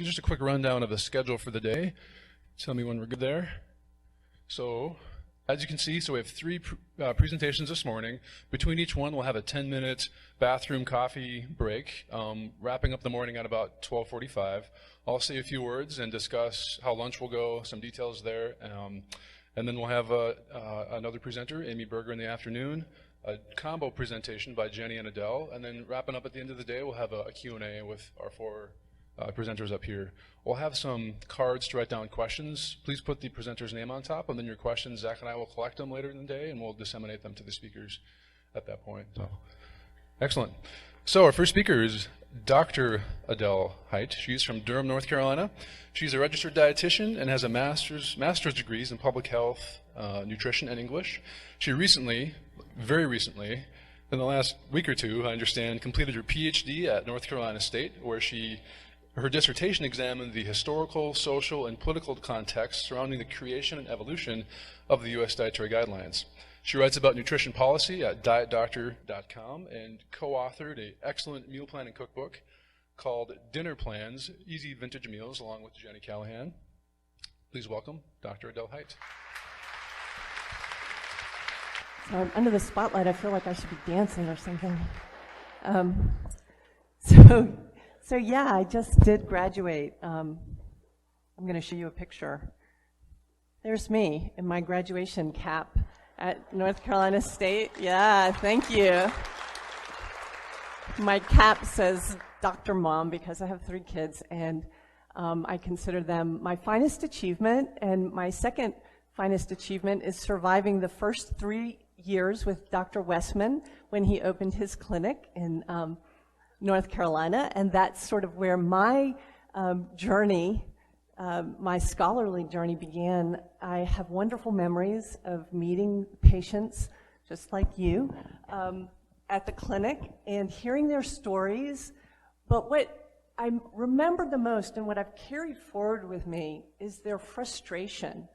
Just a quick rundown of the schedule for the day. Tell me when we're good there. So, as you can see, we have three presentations this morning. Between each one, we'll have a 10-minute bathroom coffee break, wrapping up the morning at about 12:45. I'll say a few words and discuss how lunch will go, some details there, and then we'll have another presenter, Amy Berger, in the afternoon, a combo presentation by Jenny and Adele, and then wrapping up at the end of the day, we'll have a Q&A with our four presenters up here. We'll have some cards to write down questions. Please put the presenter's name on top, and then your questions, Zach and I will collect them later in the day, and we'll disseminate them to the speakers at that point. So, excellent. So our first speaker is Dr. Adele Hite. She's from Durham, North Carolina. She's a registered dietitian and has a master's degrees in public health, nutrition, and English. She recently, very recently, in the last week or two, I understand, completed her PhD at North Carolina State, where her dissertation examined the historical, social, and political context surrounding the creation and evolution of the U.S. dietary guidelines. She writes about nutrition policy at dietdoctor.com and co-authored an excellent meal planning cookbook called Dinner Plans, Easy Vintage Meals, along with Jenny Callahan. Please welcome Dr. Adele Hite. So I'm under the spotlight. I feel like I should be dancing or something. So yeah, I just did graduate. I'm going to show you a picture. There's me in my graduation cap at North Carolina State. Yeah, thank you. My cap says Dr. Mom because I have 3 kids, and I consider them my finest achievement. And my second finest achievement is surviving the first 3 years with Dr. Westman when he opened his clinic in North Carolina, and that's sort of where my journey, my scholarly journey began. I have wonderful memories of meeting patients just like you at the clinic and hearing their stories, but what I remember the most and what I've carried forward with me is their frustration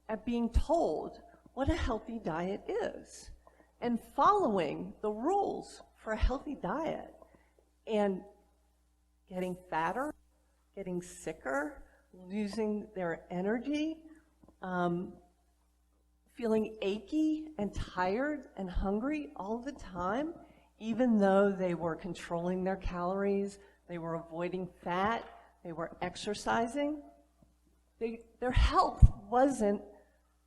at being told what a healthy diet is and following the rules for a healthy diet and getting fatter, getting sicker, losing their energy, feeling achy and tired and hungry all the time, even though they were controlling their calories, they were avoiding fat, they were exercising. Their health wasn't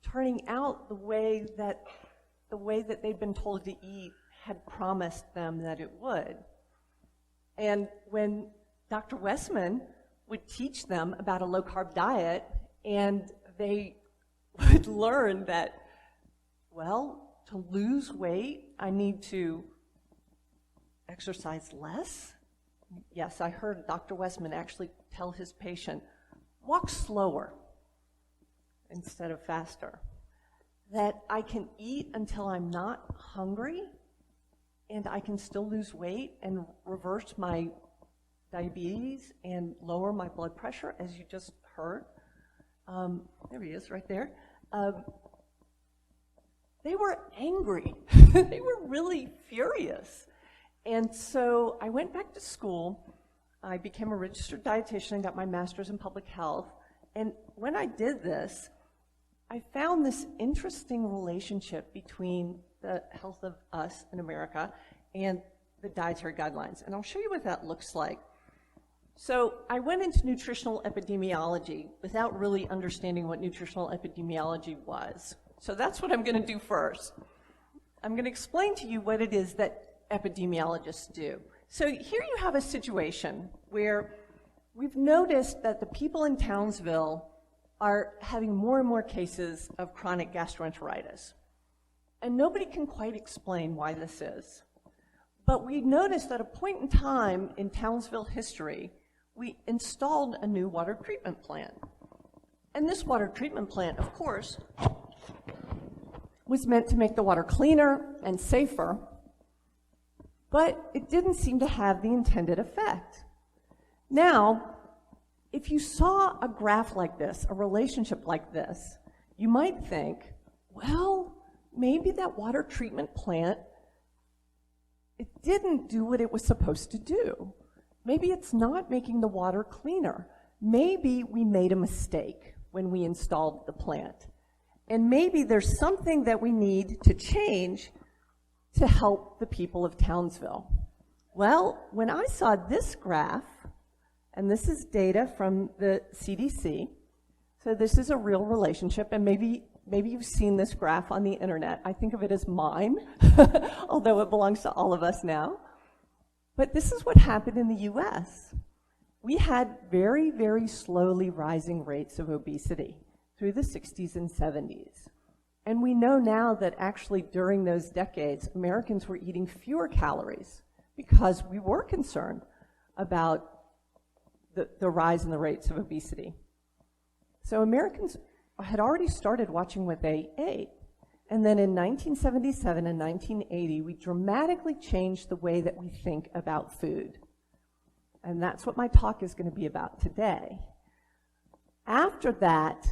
turning out the way that they'd been told to eat had promised them that it would. And when Dr. Westman would teach them about a low-carb diet, and they would learn that, well, to lose weight, I need to exercise less. Yes, I heard Dr. Westman actually tell his patient, walk slower instead of faster. That I can eat until I'm not hungry, and I can still lose weight and reverse my diabetes and lower my blood pressure, as you just heard. There he is right there. They were angry. They were really furious. And so I went back to school. I became a registered dietitian and got my master's in public health. And when I did this, I found this interesting relationship between the health of us in America and the dietary guidelines. And I'll show you what that looks like. So I went into nutritional epidemiology without really understanding what nutritional epidemiology was. So that's what I'm going to do first. I'm going to explain to you what it is that epidemiologists do. So here you have a situation where we've noticed that the people in Townsville are having more and more cases of chronic gastroenteritis. And nobody can quite explain why this is. But we noticed at a point in time in Townsville history, we installed a new water treatment plant. And this water treatment plant, of course, was meant to make the water cleaner and safer, but it didn't seem to have the intended effect. Now, if you saw a graph like this, a relationship like this, you might think, well, maybe that water treatment plant, it didn't do what it was supposed to do. Maybe it's not making the water cleaner. maybe we made a mistake when we installed the plant. And maybe there's something that we need to change to help the people of Townsville. Well, when I saw this graph, and this is data from the CDC, so this is a real relationship, and maybe you've seen this graph on the internet. I think of it as mine, although it belongs to all of us now. But this is what happened in the US. We had very, very slowly rising rates of obesity through the 60s and 70s. And we know now that actually during those decades, Americans were eating fewer calories because we were concerned about the rise in the rates of obesity. So Americans had already started watching what they ate. And then in 1977 and 1980, we dramatically changed the way that we think about food. And that's what my talk is going to be about today. After that,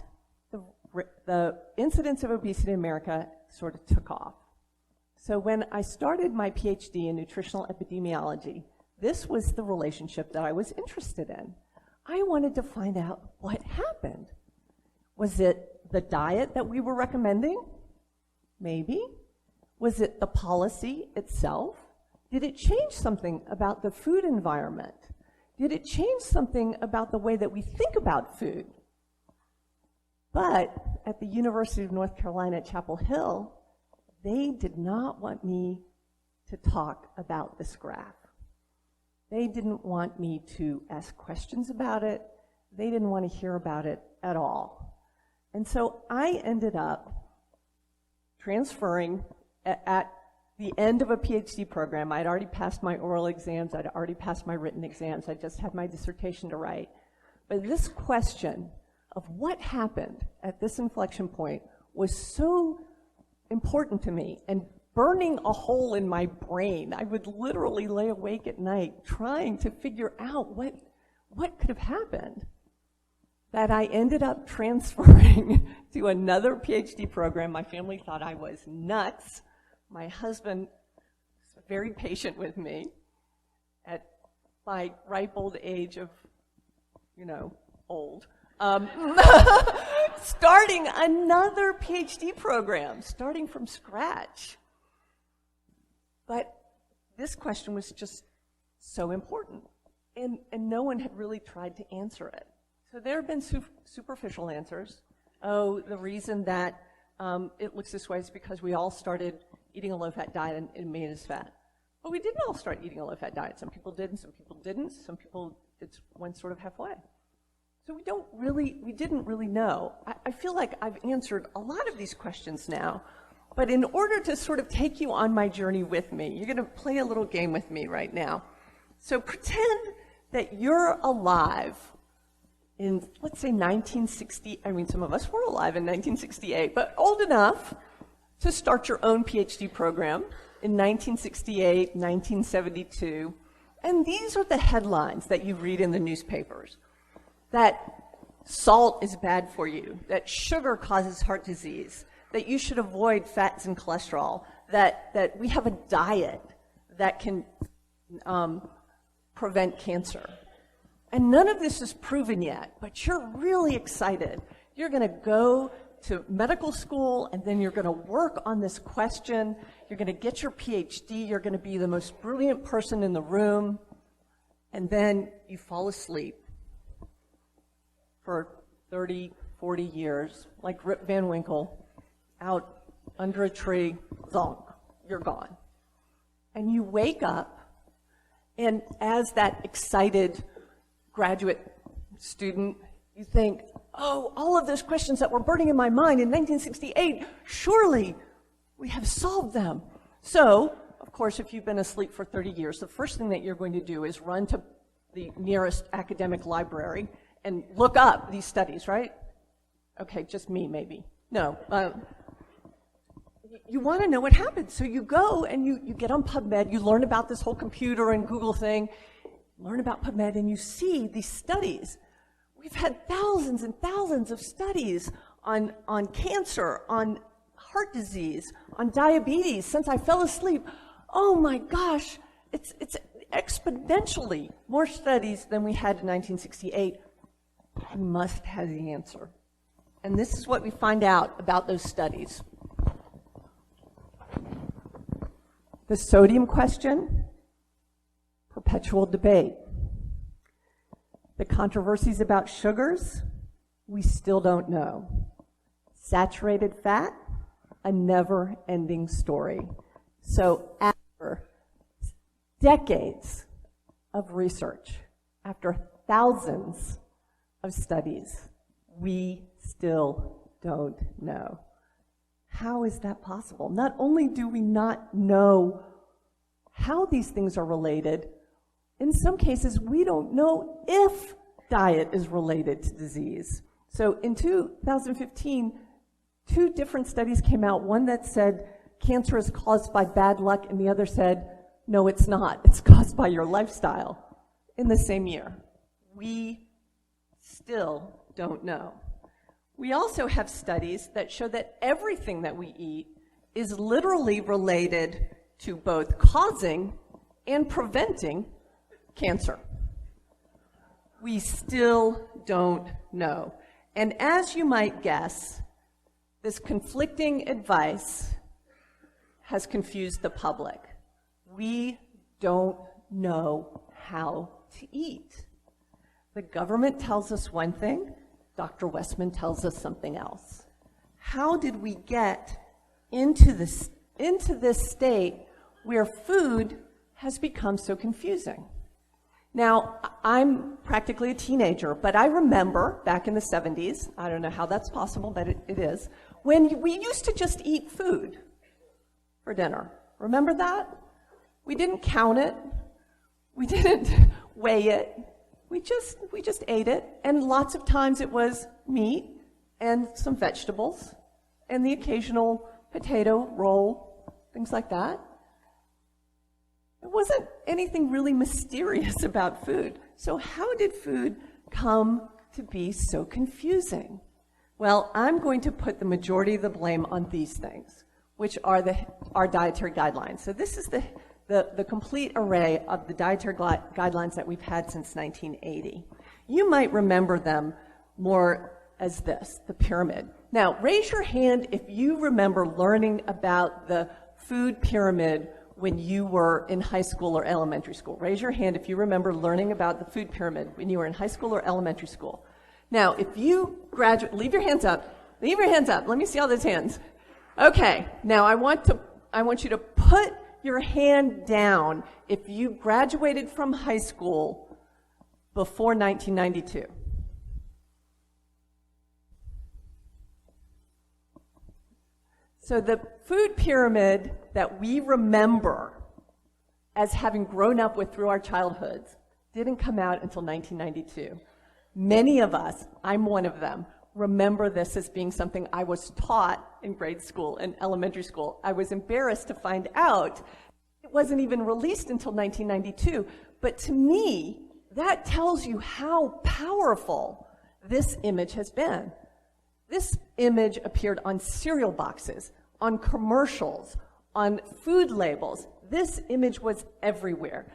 the incidence of obesity in America sort of took off. So when I started my PhD in nutritional epidemiology, this was the relationship that I was interested in. I wanted to find out what happened. Was it the diet that we were recommending? Maybe. Was it the policy itself? Did it change something about the food environment? Did it change something about the way that we think about food? But at the University of North Carolina at Chapel Hill, they did not want me to talk about this graph. They didn't want me to ask questions about it. They didn't want to hear about it at all. And so I ended up transferring at the end of a PhD program. I'd already passed my oral exams. I'd already passed my written exams. I just had my dissertation to write. But this question of what happened at this inflection point was so important to me and burning a hole in my brain. I would literally lay awake at night trying to figure out what could have happened, that I ended up transferring to another PhD program. My family thought I was nuts. My husband was very patient with me at my ripe old age of, old. Starting another PhD program, starting from scratch. But this question was just so important, and no one had really tried to answer it. So there have been superficial answers. Oh, the reason that it looks this way is because we all started eating a low-fat diet and it made us fat. But we didn't all start eating a low-fat diet. Some people did and some people didn't. Some people went sort of halfway. So we didn't really know. I feel like I've answered a lot of these questions now, but in order to sort of take you on my journey with me, you're going to play a little game with me right now. So pretend that you're alive in, let's say, 1960. I mean, some of us were alive in 1968, but old enough to start your own PhD program in 1968, 1972. And these are the headlines that you read in the newspapers. That salt is bad for you, that sugar causes heart disease, that you should avoid fats and cholesterol, that we have a diet that can prevent cancer. And none of this is proven yet, but you're really excited. You're going to go to medical school, and then you're going to work on this question. You're going to get your PhD. You're going to be the most brilliant person in the room. And then you fall asleep for 30, 40 years, like Rip Van Winkle, out under a tree, zonk, you're gone. And you wake up, and as that excited graduate student, you think, oh, all of those questions that were burning in my mind in 1968, surely we have solved them. So, of course, if you've been asleep for 30 years, the first thing that you're going to do is run to the nearest academic library and look up these studies, right? Okay, just me, maybe. No. You want to know what happened. So you go and you get on PubMed, you learn about this whole computer and Google thing, learn about PubMed, and you see these studies. We've had thousands and thousands of studies on cancer, on heart disease, on diabetes since I fell asleep. Oh my gosh, it's exponentially more studies than we had in 1968. We must have the answer. And this is what we find out about those studies. The sodium question, perpetual debate. The controversies about sugars, we still don't know. Saturated fat, a never-ending story. So after decades of research, after thousands of studies, we still don't know. How is that possible? Not only do we not know how these things are related, in some cases we don't know if diet is related to disease. So in 2015, 2 different studies came out, one that said cancer is caused by bad luck, and the other said, no, it's not. It's caused by your lifestyle in the same year. We still don't know. We also have studies that show that everything that we eat is literally related to both causing and preventing cancer. We still don't know. And as you might guess, this conflicting advice has confused the public. We don't know how to eat. The government tells us one thing, Dr. Westman tells us something else. How did we get into this state where food has become so confusing? Now, I'm practically a teenager, but I remember back in the 70s, I don't know how that's possible, but it is, when we used to just eat food for dinner. Remember that? We didn't count it. We didn't weigh it. We just ate it, and lots of times it was meat and some vegetables and the occasional potato roll, things like that. There wasn't anything really mysterious about food. So how did food come to be so confusing? Well, I'm going to put the majority of the blame on these things, which are our dietary guidelines. So this is the complete array of the dietary guidelines that we've had since 1980. You might remember them more as this, the pyramid. Now, raise your hand if you remember learning about the food pyramid when you were in high school or elementary school. Raise your hand if you remember learning about the food pyramid when you were in high school or elementary school. Now, if you graduate, leave your hands up. Leave your hands up. Let me see all those hands. Okay, now I want you to put your hand down if you graduated from high school before 1992. So the food pyramid that we remember as having grown up with through our childhoods didn't come out until 1992. Many of us, I'm one of them, remember this as being something I was taught in grade school and elementary school. I was embarrassed to find out it wasn't even released until 1992. But to me, that tells you how powerful this image has been. This image appeared on cereal boxes, on commercials, on food labels. This image was everywhere.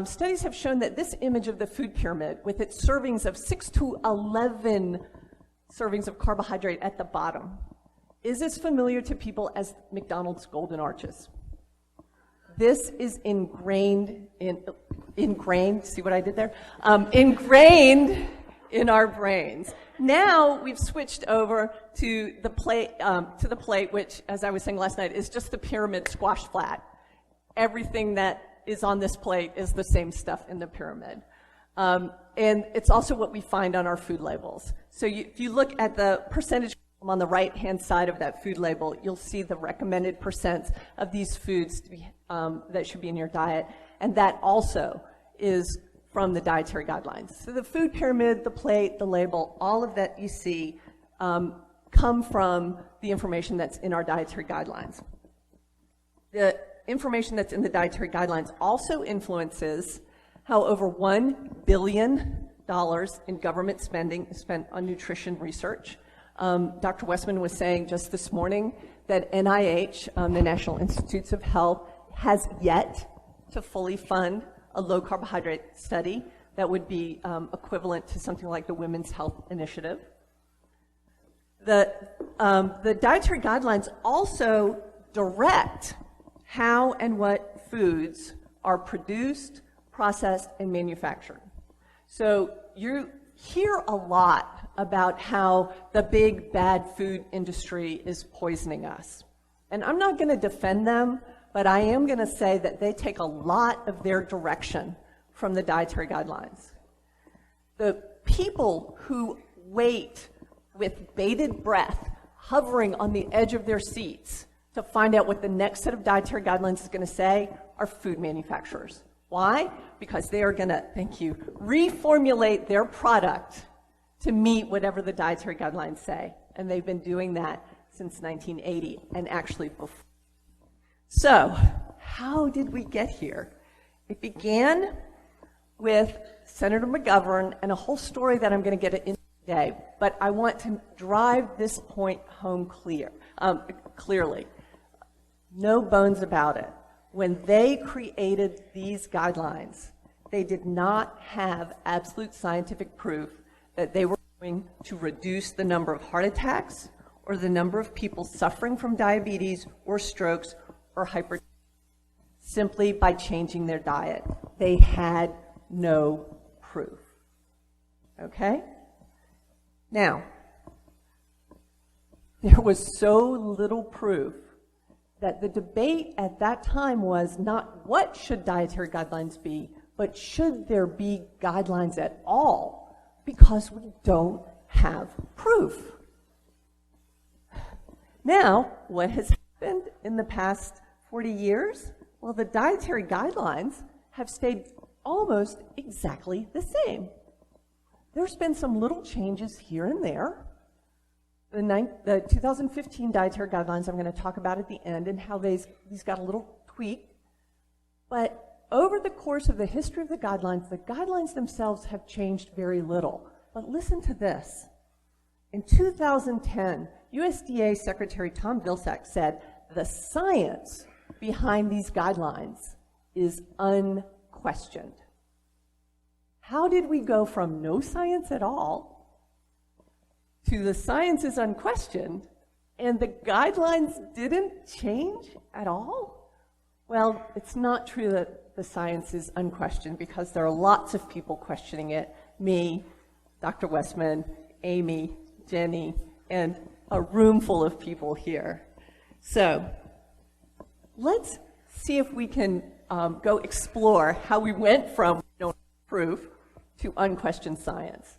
Studies have shown that this image of the food pyramid, with its servings of 6 to 11 servings of carbohydrate at the bottom, is as familiar to people as McDonald's Golden Arches. This is ingrained, see what I did there? Ingrained in our brains. Now we've switched over to the plate, which, as I was saying last night, is just the pyramid squashed flat. Everything that is on this plate is the same stuff in the pyramid. And it's also what we find on our food labels. So if you look at the percentage on the right-hand side of that food label, you'll see the recommended percents of these foods to be, that should be in your diet, and that also is from the dietary guidelines. So the food pyramid, the plate, the label, all of that you see come from the information that's in our dietary guidelines. The information that's in the dietary guidelines also influences how over $1 billion in government spending is spent on nutrition research. Dr. Westman was saying just this morning that NIH, the National Institutes of Health, has yet to fully fund a low-carbohydrate study. that would be equivalent to something like the Women's Health Initiative. The dietary guidelines also direct how and what foods are produced, processed, and manufactured. So you hear a lot about how the big bad food industry is poisoning us. And I'm not going to defend them, but I am going to say that they take a lot of their direction from the dietary guidelines. The people who wait with bated breath, hovering on the edge of their seats to find out what the next set of dietary guidelines is going to say are food manufacturers. Why? Because they are going to, thank you, reformulate their product to meet whatever the dietary guidelines say. And they've been doing that since 1980, and actually before. So, how did we get here? It began with Senator McGovern and a whole story that I'm going to get into today, but I want to drive this point home clearly. No bones about it. When they created these guidelines, they did not have absolute scientific proof that they were going to reduce the number of heart attacks or the number of people suffering from diabetes or strokes or hypertension simply by changing their diet. They had no proof. Okay? Now, there was so little proof that the debate at that time was not what should dietary guidelines be, but should there be guidelines at all, because we don't have proof. Now, what has happened in the past 40 years? Well, the dietary guidelines have stayed almost exactly the same. There's been some little changes here and there. The 2015 dietary guidelines I'm going to talk about at the end and how these got a little tweak. But over the course of the history of the guidelines themselves have changed very little. But listen to this. In 2010, USDA Secretary Tom Vilsack said, the science behind these guidelines is unquestioned. How did we go from no science at all to the science is unquestioned and the guidelines didn't change at all? Well, it's not true that the science is unquestioned, because there are lots of people questioning it. Me, Dr. Westman, Amy, Jenny, and a room full of people here. So let's see if we can go explore how we went from no proof to unquestioned science.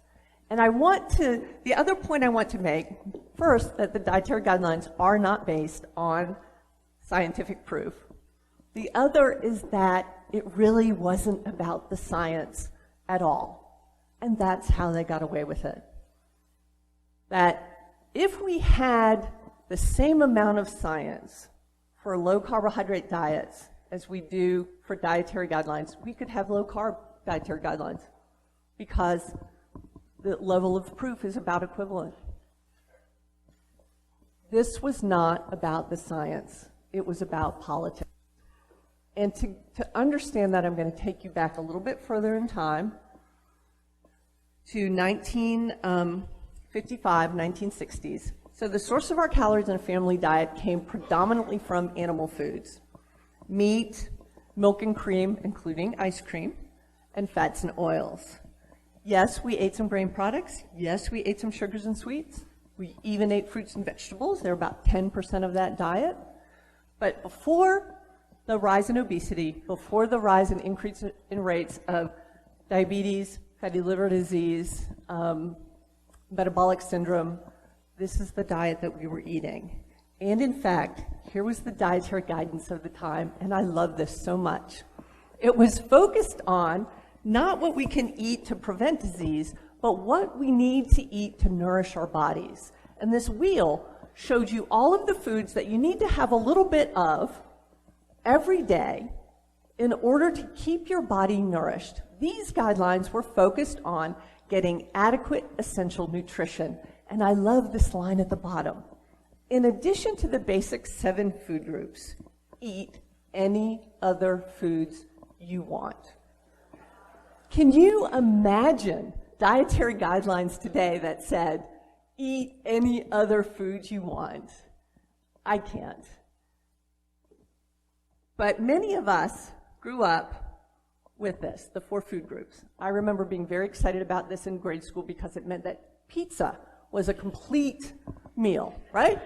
And the other point I want to make, first, that the dietary guidelines are not based on scientific proof. The other is that it really wasn't about the science at all. And that's how they got away with it. That if we had the same amount of science for low carbohydrate diets as we do for dietary guidelines, we could have low carb dietary guidelines, because the level of proof is about equivalent. This was not about the science. It was about politics. And to understand that, I'm going to take you back a little bit further in time to 1955, 1960s. So the source of our calories in a family diet came predominantly from animal foods: meat, milk and cream, including ice cream, and fats and oils. Yes, we ate some grain products. Yes, we ate some sugars and sweets. We even ate fruits and vegetables. They're about 10% of that diet. But before the rise in obesity, before the rise in increase in rates of diabetes, fatty liver disease, metabolic syndrome, this is the diet that we were eating. And in fact, here was the dietary guidance of the time, and I love this so much. It was focused on not what we can eat to prevent disease, but what we need to eat to nourish our bodies. And this wheel showed you all of the foods that you need to have a little bit of every day in order to keep your body nourished. These guidelines were focused on getting adequate essential nutrition. And I love this line at the bottom. In addition to the basic 7 food groups, eat any other foods you want. Can you imagine dietary guidelines today that said, eat any other food you want? I can't. But many of us grew up with this, the 4 food groups. I remember being very excited about this in grade school because it meant that pizza was a complete meal, right?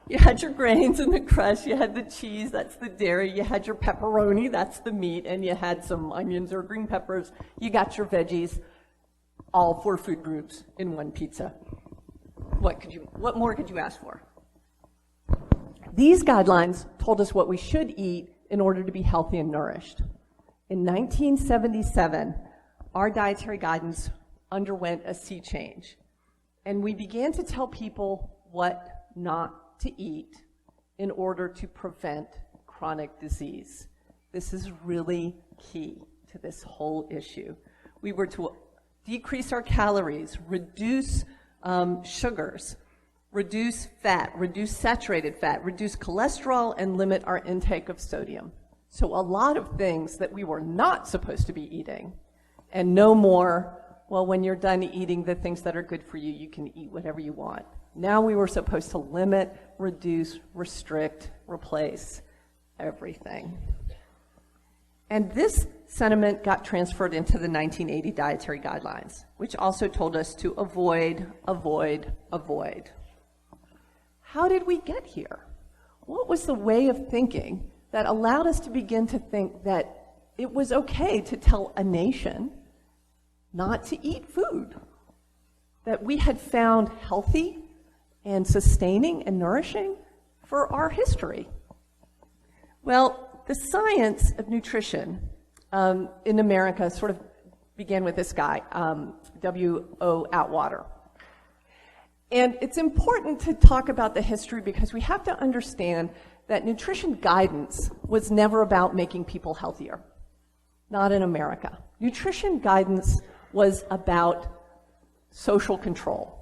You had your grains and the crust, you had the cheese, that's the dairy, you had your pepperoni, that's the meat, and you had some onions or green peppers, you got your veggies, all 4 food groups in one pizza. What more could you ask for? These guidelines told us what we should eat in order to be healthy and nourished. In 1977, our dietary guidance underwent a sea change, and we began to tell people what not to eat in order to prevent chronic disease. This is really key to this whole issue. We were to decrease our calories, reduce sugars, reduce fat, reduce saturated fat, reduce cholesterol, and limit our intake of sodium. So a lot of things that we were not supposed to be eating, and no more, well, when you're done eating the things that are good for you, you can eat whatever you want. Now we were supposed to limit, reduce, restrict, replace everything. And this sentiment got transferred into the 1980 dietary guidelines, which also told us to avoid, avoid, avoid. How did we get here? What was the way of thinking that allowed us to begin to think that it was okay to tell a nation not to eat food that we had found healthy and sustaining and nourishing for our history? Well, the science of nutrition in America sort of began with this guy, W.O. Atwater. And it's important to talk about the history because we have to understand that nutrition guidance was never about making people healthier, not in America. Nutrition guidance was about social control.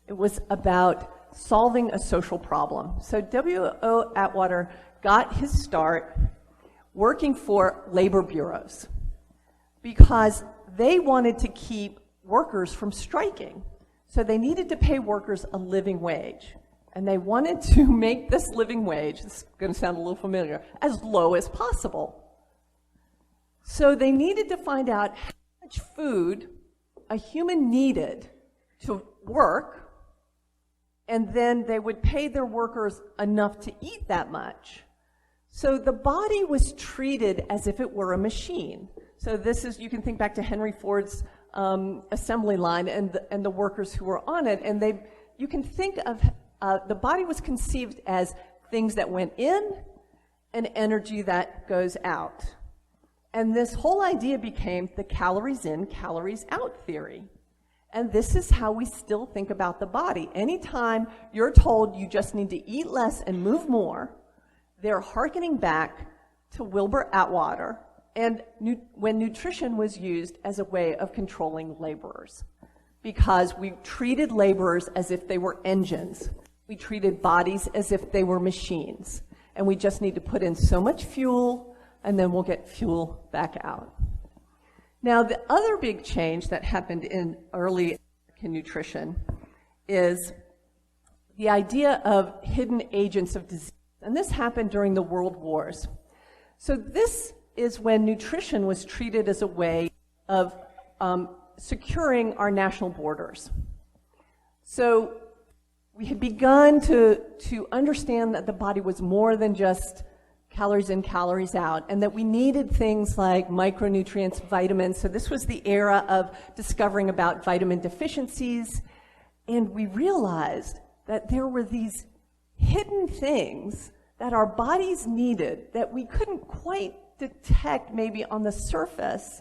It was about solving a social problem. So W.O. Atwater got his start working for labor bureaus because they wanted to keep workers from striking. So they needed to pay workers a living wage. And they wanted to make this living wage, this is going to sound a little familiar, as low as possible. So they needed to find out how much food a human needed to work, and then they would pay their workers enough to eat that much. So the body was treated as if it were a machine. So this is, you can think back to Henry Ford's assembly line and the workers who were on it, and you can think of the body was conceived as things that went in and energy that goes out. And this whole idea became the calories in, calories out theory. And this is how we still think about the body. Anytime you're told you just need to eat less and move more, they're hearkening back to Wilbur Atwater and when nutrition was used as a way of controlling laborers. Because we treated laborers as if they were engines. We treated bodies as if they were machines. And we just need to put in so much fuel, and then we'll get fuel back out. Now, the other big change that happened in early American nutrition is the idea of hidden agents of disease. And this happened during the World Wars. So this is when nutrition was treated as a way of securing our national borders. So we had begun to understand that the body was more than just calories in, calories out, and that we needed things like micronutrients, vitamins. So this was the era of discovering about vitamin deficiencies, and we realized that there were these hidden things that our bodies needed that we couldn't quite detect maybe on the surface,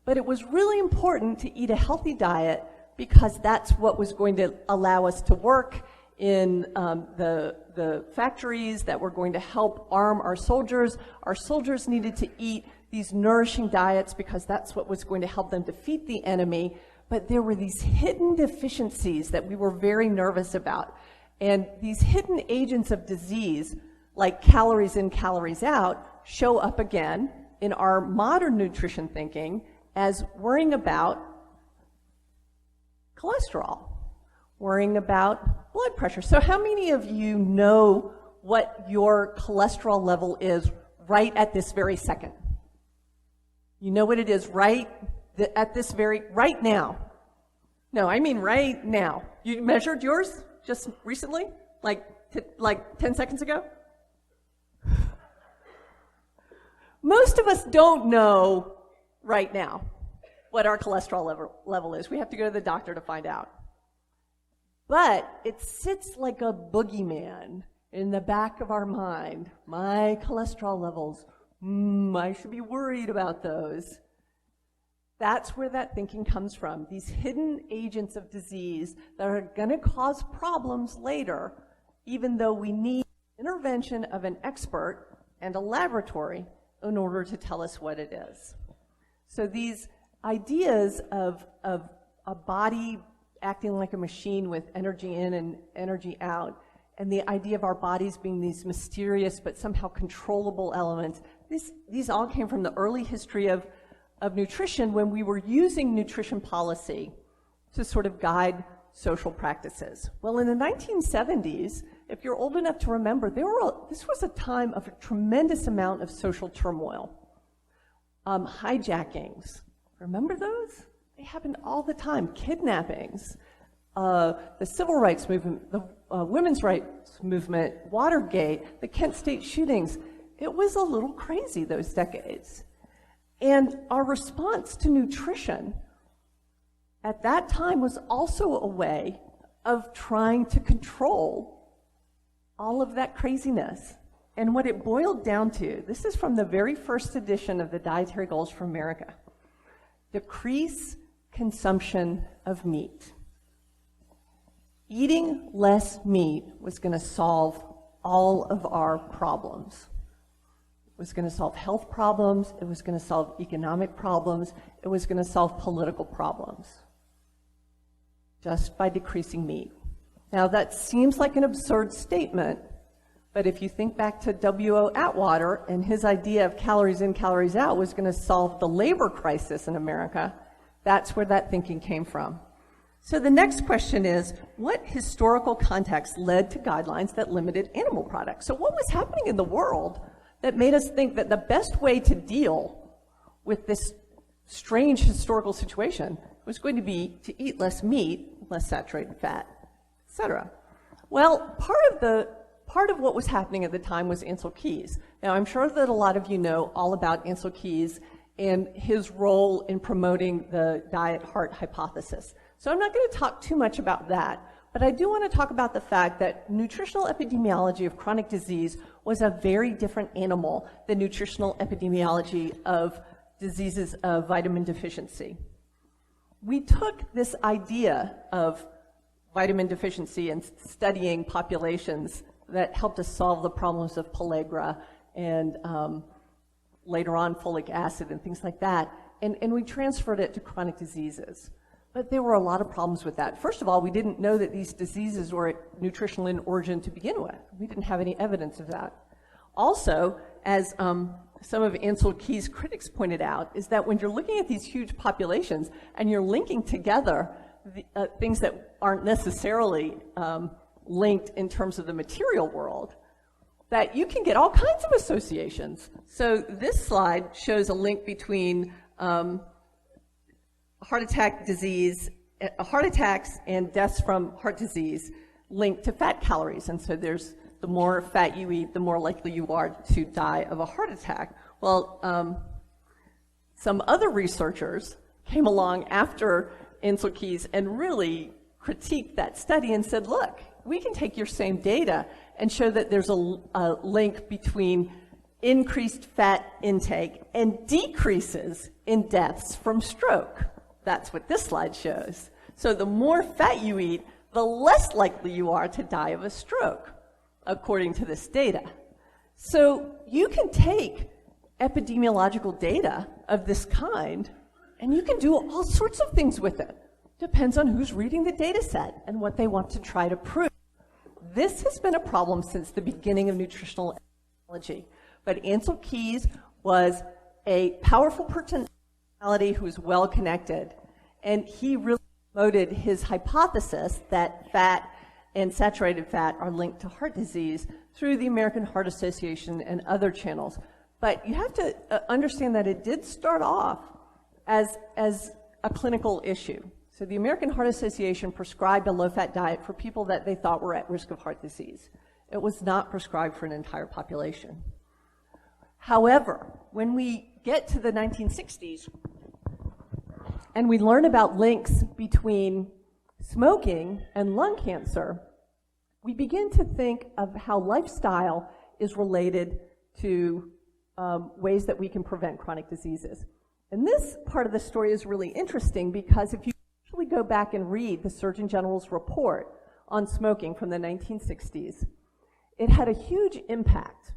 but it was really important to eat a healthy diet because that's what was going to allow us to work in the factories that were going to help arm our soldiers. Our soldiers needed to eat these nourishing diets because that's what was going to help them defeat the enemy. But there were these hidden deficiencies that we were very nervous about. And these hidden agents of disease, like calories in, calories out, show up again in our modern nutrition thinking as worrying about cholesterol, worrying about blood pressure. So how many of you know what your cholesterol level is right at this very second? You know what it is right now. No, I mean right now. You measured yours just recently? Like 10 seconds ago? Most of us don't know right now what our cholesterol level is. We have to go to the doctor to find out. But it sits like a boogeyman in the back of our mind. My cholesterol levels, I should be worried about those. That's where that thinking comes from. These hidden agents of disease that are going to cause problems later, even though we need intervention of an expert and a laboratory in order to tell us what it is. So these ideas of a body acting like a machine with energy in and energy out, and the idea of our bodies being these mysterious but somehow controllable elements, these all came from the early history of nutrition, when we were using nutrition policy to sort of guide social practices. Well, in the 1970s, if you're old enough to remember, this was a time of a tremendous amount of social turmoil. Hijackings, remember those? They happened all the time. Kidnappings, the civil rights movement, the women's rights movement, Watergate, the Kent State shootings. It was a little crazy those decades. And our response to nutrition at that time was also a way of trying to control all of that craziness. And what it boiled down to, this is from the very first edition of the Dietary Goals for America: decrease consumption of meat. Eating less meat was going to solve all of our problems. It was going to solve health problems, it was going to solve economic problems, it was going to solve political problems, just by decreasing meat. Now that seems like an absurd statement, but if you think back to W.O. Atwater and his idea of calories in, calories out was going to solve the labor crisis in America, that's where that thinking came from. So the next question is, what historical context led to guidelines that limited animal products? So what was happening in the world that made us think that the best way to deal with this strange historical situation was going to be to eat less meat, less saturated fat, etc.? Well, part of what was happening at the time was Ancel Keys. Now, I'm sure that a lot of you know all about Ancel Keys and his role in promoting the diet-heart hypothesis. So I'm not going to talk too much about that, but I do want to talk about the fact that nutritional epidemiology of chronic disease was a very different animal than nutritional epidemiology of diseases of vitamin deficiency. We took this idea of vitamin deficiency and studying populations that helped us solve the problems of pellagra and later on folic acid and things like that, and we transferred it to chronic diseases. But there were a lot of problems with that. First of all, we didn't know that these diseases were nutritional in origin to begin with. We didn't have any evidence of that. Also, as some of Ancel Keys' critics pointed out, is that when you're looking at these huge populations and you're linking together things that aren't necessarily linked in terms of the material world, that you can get all kinds of associations. So this slide shows a link between heart attacks and deaths from heart disease linked to fat calories. And so there's the more fat you eat, the more likely you are to die of a heart attack. Well, some other researchers came along after Ancel Keys and really critiqued that study and said, look, we can take your same data and show that there's a link between increased fat intake and decreases in deaths from stroke. That's what this slide shows. So the more fat you eat, the less likely you are to die of a stroke, according to this data. So you can take epidemiological data of this kind, and you can do all sorts of things with it. Depends on who's reading the data set and what they want to try to prove. This has been a problem since the beginning of nutritional epidemiology. But Ancel Keys was a powerful person who was well connected. And he really promoted his hypothesis that fat and saturated fat are linked to heart disease through the American Heart Association and other channels. But you have to understand that it did start off as a clinical issue. So the American Heart Association prescribed a low-fat diet for people that they thought were at risk of heart disease. It was not prescribed for an entire population. However, when we get to the 1960s and we learn about links between smoking and lung cancer, we begin to think of how lifestyle is related to ways that we can prevent chronic diseases. And this part of the story is really interesting because if you actually go back and read the Surgeon General's report on smoking from the 1960s, it had a huge impact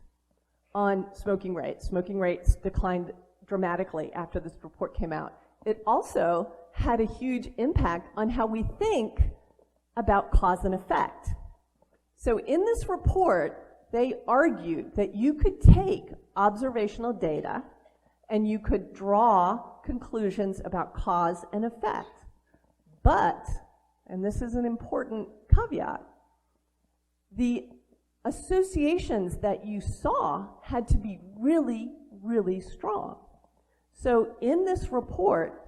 on smoking rates. Smoking rates declined dramatically after this report came out. It also had a huge impact on how we think about cause and effect. So in this report, they argued that you could take observational data and you could draw conclusions about cause and effect. But, and this is an important caveat, the associations that you saw had to be really, really strong. So in this report,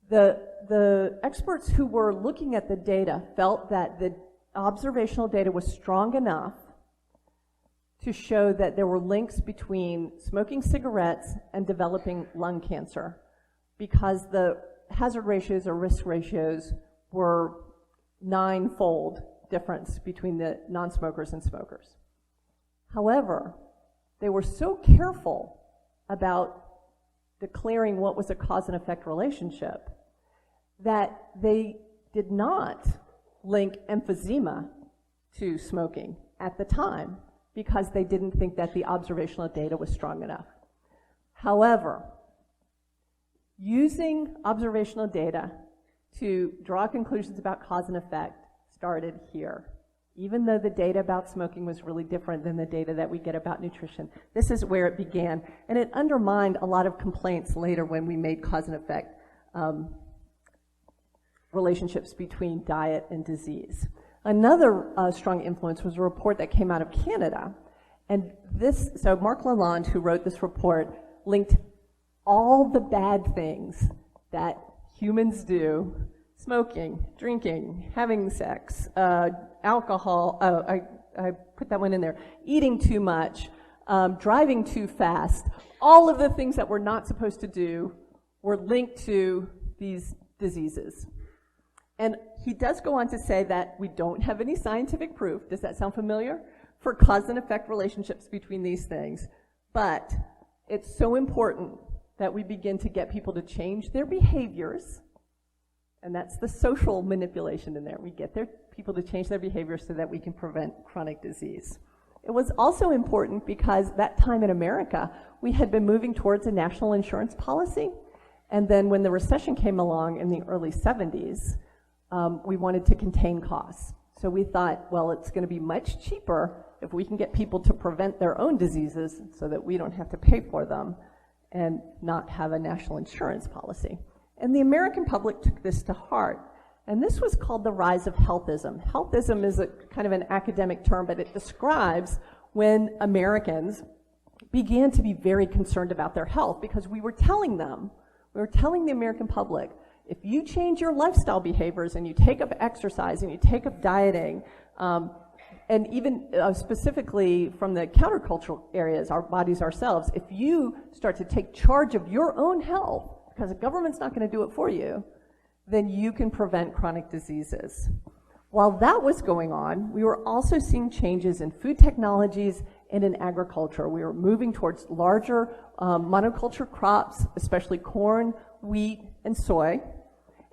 the experts who were looking at the data felt that the observational data was strong enough to show that there were links between smoking cigarettes and developing lung cancer because the hazard ratios or risk ratios were 9-fold difference between the non-smokers and smokers. However, they were so careful about declaring what was a cause and effect relationship that they did not link emphysema to smoking at the time because they didn't think that the observational data was strong enough. However, using observational data to draw conclusions about cause and effect started here. Even though the data about smoking was really different than the data that we get about nutrition, this is where it began. And it undermined a lot of complaints later when we made cause and effect relationships between diet and disease. Another strong influence was a report that came out of Canada. And so Mark Lalonde, who wrote this report, linked all the bad things that humans do, smoking, drinking, having sex, alcohol, I put that one in there, eating too much, driving too fast, all of the things that we're not supposed to do were linked to these diseases. And he does go on to say that we don't have any scientific proof, does that sound familiar, for cause and effect relationships between these things. But it's so important that we begin to get people to change their behaviors, and that's the social manipulation in there. We get people to change their behaviors so that we can prevent chronic disease. It was also important because that time in America, we had been moving towards a national insurance policy, and then when the recession came along in the early 70s, we wanted to contain costs. So we thought, well, it's going to be much cheaper if we can get people to prevent their own diseases so that we don't have to pay for them and not have a national insurance policy. And the American public took this to heart. And this was called the rise of healthism. Healthism is a kind of an academic term, but it describes when Americans began to be very concerned about their health because we were telling the American public, if you change your lifestyle behaviors and you take up exercise and you take up dieting, and even specifically from the countercultural areas, our bodies ourselves, if you start to take charge of your own health, because the government's not going to do it for you, then you can prevent chronic diseases. While that was going on, we were also seeing changes in food technologies and in agriculture. We were moving towards larger monoculture crops, especially corn, wheat, and soy.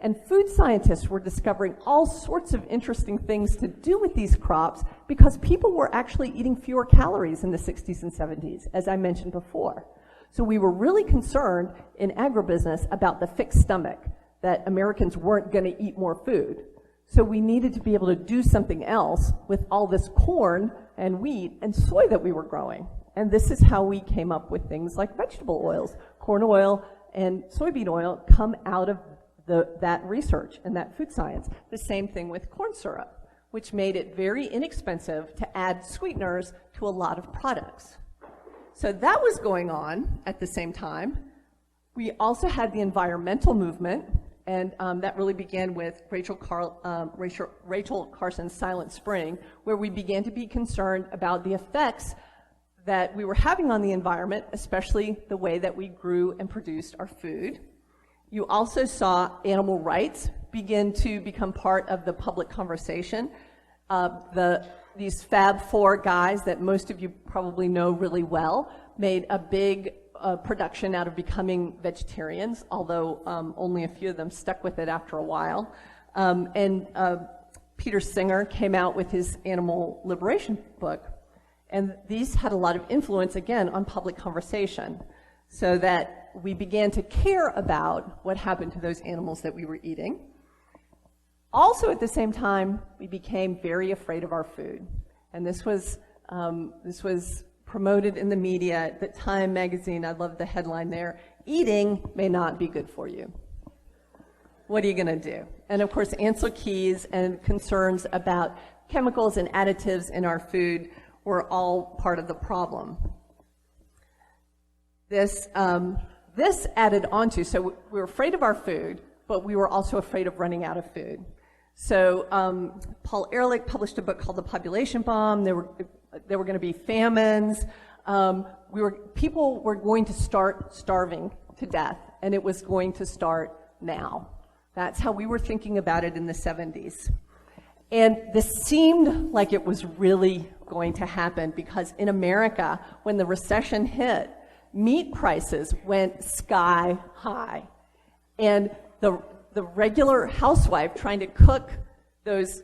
And food scientists were discovering all sorts of interesting things to do with these crops because people were actually eating fewer calories in the 60s and 70s, as I mentioned before. So we were really concerned in agribusiness about the fixed stomach, that Americans weren't going to eat more food. So we needed to be able to do something else with all this corn and wheat and soy that we were growing. And this is how we came up with things like vegetable oils, corn oil, and soybean oil come out of that research and that food science. The same thing with corn syrup, which made it very inexpensive to add sweeteners to a lot of products. So that was going on at the same time. We also had the environmental movement, and that really began with Rachel Carson's Silent Spring, where we began to be concerned about the effects that we were having on the environment, especially the way that we grew and produced our food. You also saw animal rights begin to become part of the public conversation. These Fab Four guys that most of you probably know really well made a big production out of becoming vegetarians, although only a few of them stuck with it after a while. Peter Singer came out with his animal liberation book. And these had a lot of influence, again, on public conversation, so that we began to care about what happened to those animals that we were eating. Also, at the same time, we became very afraid of our food. And this was promoted in the media at the Time magazine. I love the headline there, "Eating may not be good for you." What are you going to do? And of course, Ansel Keys and concerns about chemicals and additives in our food were all part of the problem. This added on to, so we were afraid of our food, but we were also afraid of running out of food. So Paul Ehrlich published a book called The Population Bomb. There were going to be famines. People were going to start starving to death, and it was going to start now. That's how we were thinking about it in the 70s. And this seemed like it was really going to happen because in America, when the recession hit, meat prices went sky high. And the regular housewife trying to cook those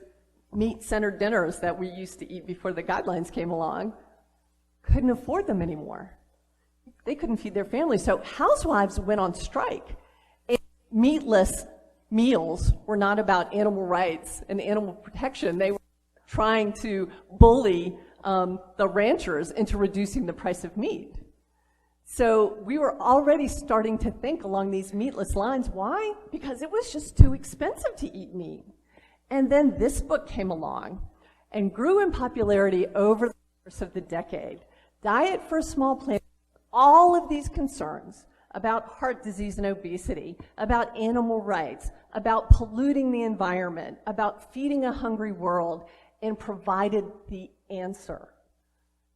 meat-centered dinners that we used to eat before the guidelines came along couldn't afford them anymore. They couldn't feed their families. So housewives went on strike. And meatless meals were not about animal rights and animal protection. They were trying to bully the ranchers into reducing the price of meat. So we were already starting to think along these meatless lines. Why? Because it was just too expensive to eat meat. And then this book came along and grew in popularity over the course of the decade. Diet for a Small Planet, all of these concerns about heart disease and obesity, about animal rights, about polluting the environment, about feeding a hungry world, and provided the answer.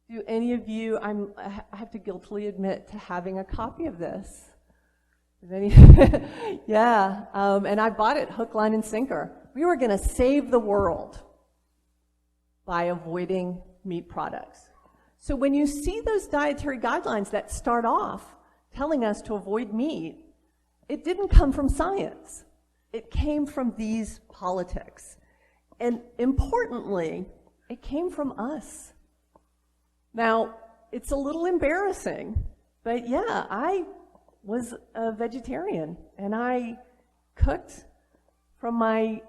Do any of you, I have to guiltily admit to having a copy of this. Yeah, and I bought it hook, line, and sinker. We were going to save the world by avoiding meat products. So when you see those dietary guidelines that start off telling us to avoid meat, it didn't come from science. It came from these politics. And importantly, it came from us. Now, it's a little embarrassing, but yeah, I was a vegetarian, and I cooked from my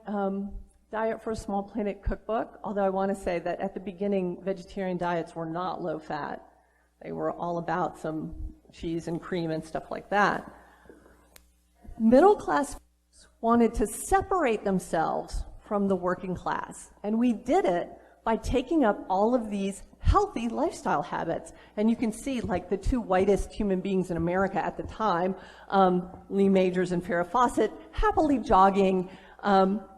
Diet for a Small Planet cookbook, although I want to say that at the beginning, vegetarian diets were not low-fat. They were all about some cheese and cream and stuff like that. Middle-class folks wanted to separate themselves from the working class, and we did it by taking up all of these healthy lifestyle habits. And you can see, like, the two whitest human beings in America at the time, Lee Majors and Farrah Fawcett, happily jogging,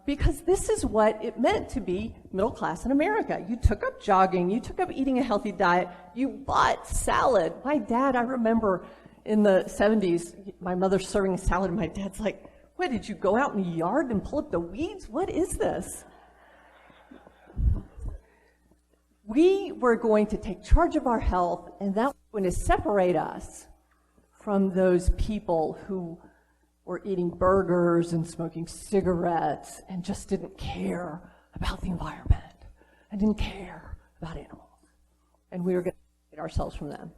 because this is what it meant to be middle class in America. You took up jogging, you took up eating a healthy diet, you bought salad. My dad, I remember in the 70s, my mother serving salad, and my dad's like, "What, did you go out in the yard and pull up the weeds? What is this?" We were going to take charge of our health, and that was going to separate us from those people who were eating burgers and smoking cigarettes and just didn't care about the environment and didn't care about animals. And we were going to separate ourselves from them.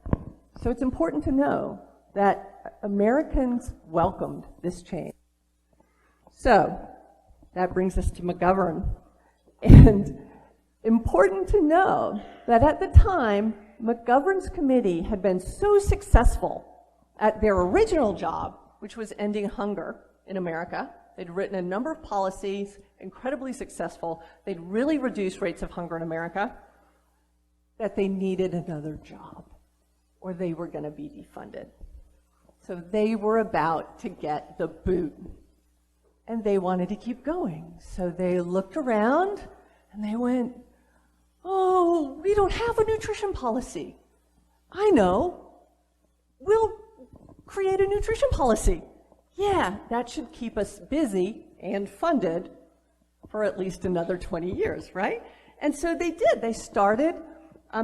So it's important to know that Americans welcomed this change. So that brings us to McGovern. And important to know that at the time, McGovern's committee had been so successful at their original job, which was ending hunger in America. They'd written a number of policies, incredibly successful. They'd really reduced rates of hunger in America, that they needed another job or they were going to be defunded. So they were about to get the boot and they wanted to keep going. So they looked around and they went, oh, we don't have a nutrition policy. I know. We'll create a nutrition policy. Yeah, that should keep us busy and funded for at least another 20 years, right? And so they did. They started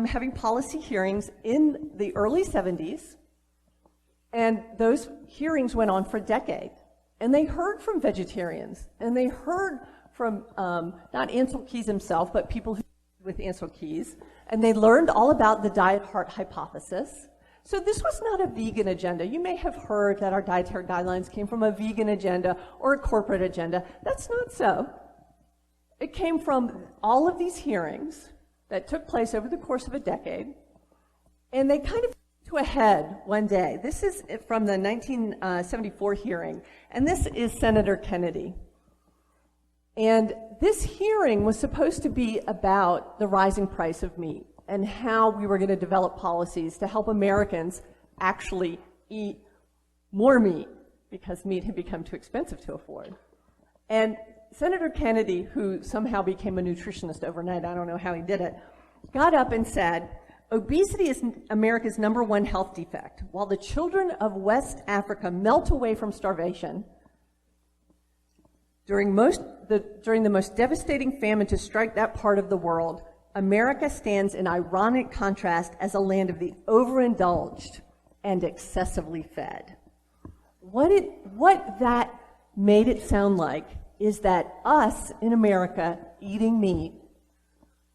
having policy hearings in the early 70s, and those hearings went on for a decade. And they heard from vegetarians, and they heard from not Ansel Keys himself, but people who with Ansel Keys, and they learned all about the diet heart hypothesis. So this was not a vegan agenda. You may have heard that our dietary guidelines came from a vegan agenda or a corporate agenda. That's not so. It came from all of these hearings that took place over the course of a decade, and they kind of to a head one day. This is from the 1974 hearing, and this is Senator Kennedy. And this hearing was supposed to be about the rising price of meat and how we were going to develop policies to help Americans actually eat more meat because meat had become too expensive to afford. And Senator Kennedy, who somehow became a nutritionist overnight, I don't know how he did it, got up and said, obesity is America's #1 health defect. While the children of West Africa melt away from starvation, during the most devastating famine to strike that part of the world, America stands in ironic contrast as a land of the overindulged and excessively fed. What that made it sound like is that us in America eating meat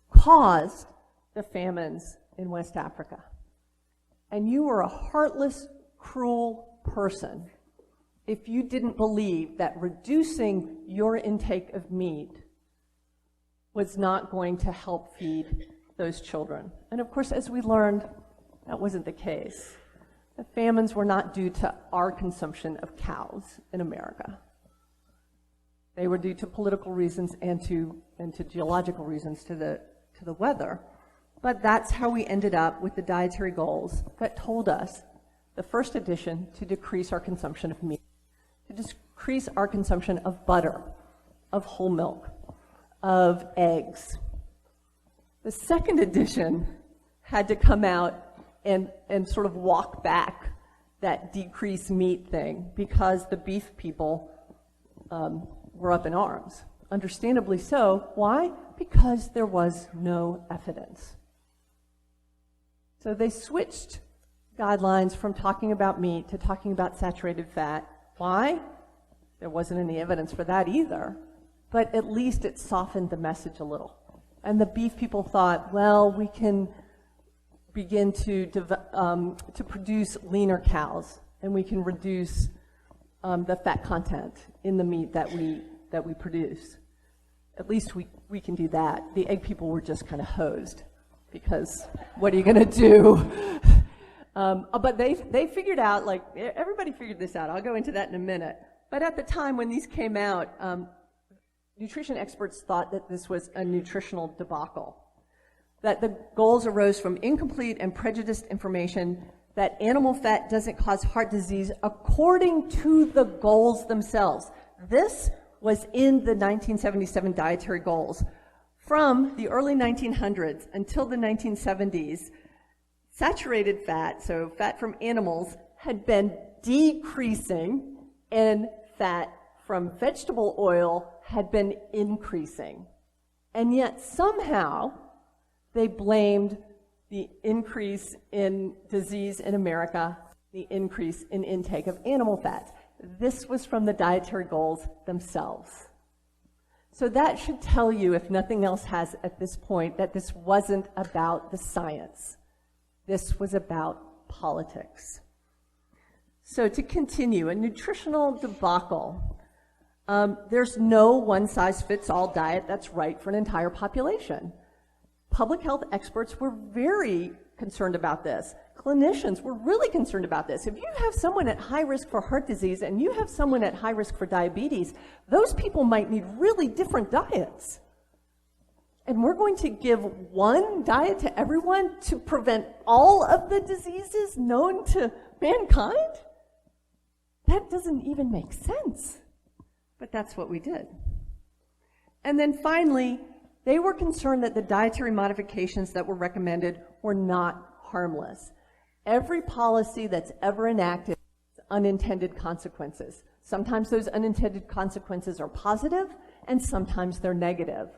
caused the famines in West Africa. And you were a heartless, cruel person if you didn't believe that reducing your intake of meat was not going to help feed those children. And of course, as we learned, that wasn't the case. The famines were not due to our consumption of cows in America. They were due to political reasons and to geological reasons, to the weather. But that's how we ended up with the dietary goals that told us, the first edition, to decrease our consumption of meat, to decrease our consumption of butter, of whole milk, of eggs. The second edition had to come out and sort of walk back that decrease meat thing because the beef people were up in arms. Understandably so. Why? Because there was no evidence. So they switched guidelines from talking about meat to talking about saturated fat. Why? There wasn't any evidence for that either. But at least it softened the message a little. And the beef people thought, well, we can begin to produce leaner cows, and we can reduce the fat content in the meat that we produce. At least we can do that. The egg people were just kind of hosed, because what are you going to do? But they figured out, like, everybody figured this out. I'll go into that in a minute. But at the time when these came out, nutrition experts thought that this was a nutritional debacle, that the goals arose from incomplete and prejudiced information, that animal fat doesn't cause heart disease according to the goals themselves. This was in the 1977 dietary goals. From the early 1900s until the 1970s, saturated fat, so fat from animals, had been decreasing, and fat from vegetable oil had been increasing. And yet somehow they blamed the increase in disease in America, the increase in intake of animal fats. This was from the dietary goals themselves. So that should tell you, if nothing else has at this point, that this wasn't about the science. This was about politics. So to continue, a nutritional debacle. There's no one-size-fits-all diet that's right for an entire population. Public health experts were very concerned about this. Clinicians were really concerned about this. If you have someone at high risk for heart disease and you have someone at high risk for diabetes, those people might need really different diets. And we're going to give one diet to everyone to prevent all of the diseases known to mankind? That doesn't even make sense. But that's what we did. And then finally, they were concerned that the dietary modifications that were recommended were not harmless. Every policy that's ever enacted has unintended consequences. Sometimes those unintended consequences are positive, and sometimes they're negative.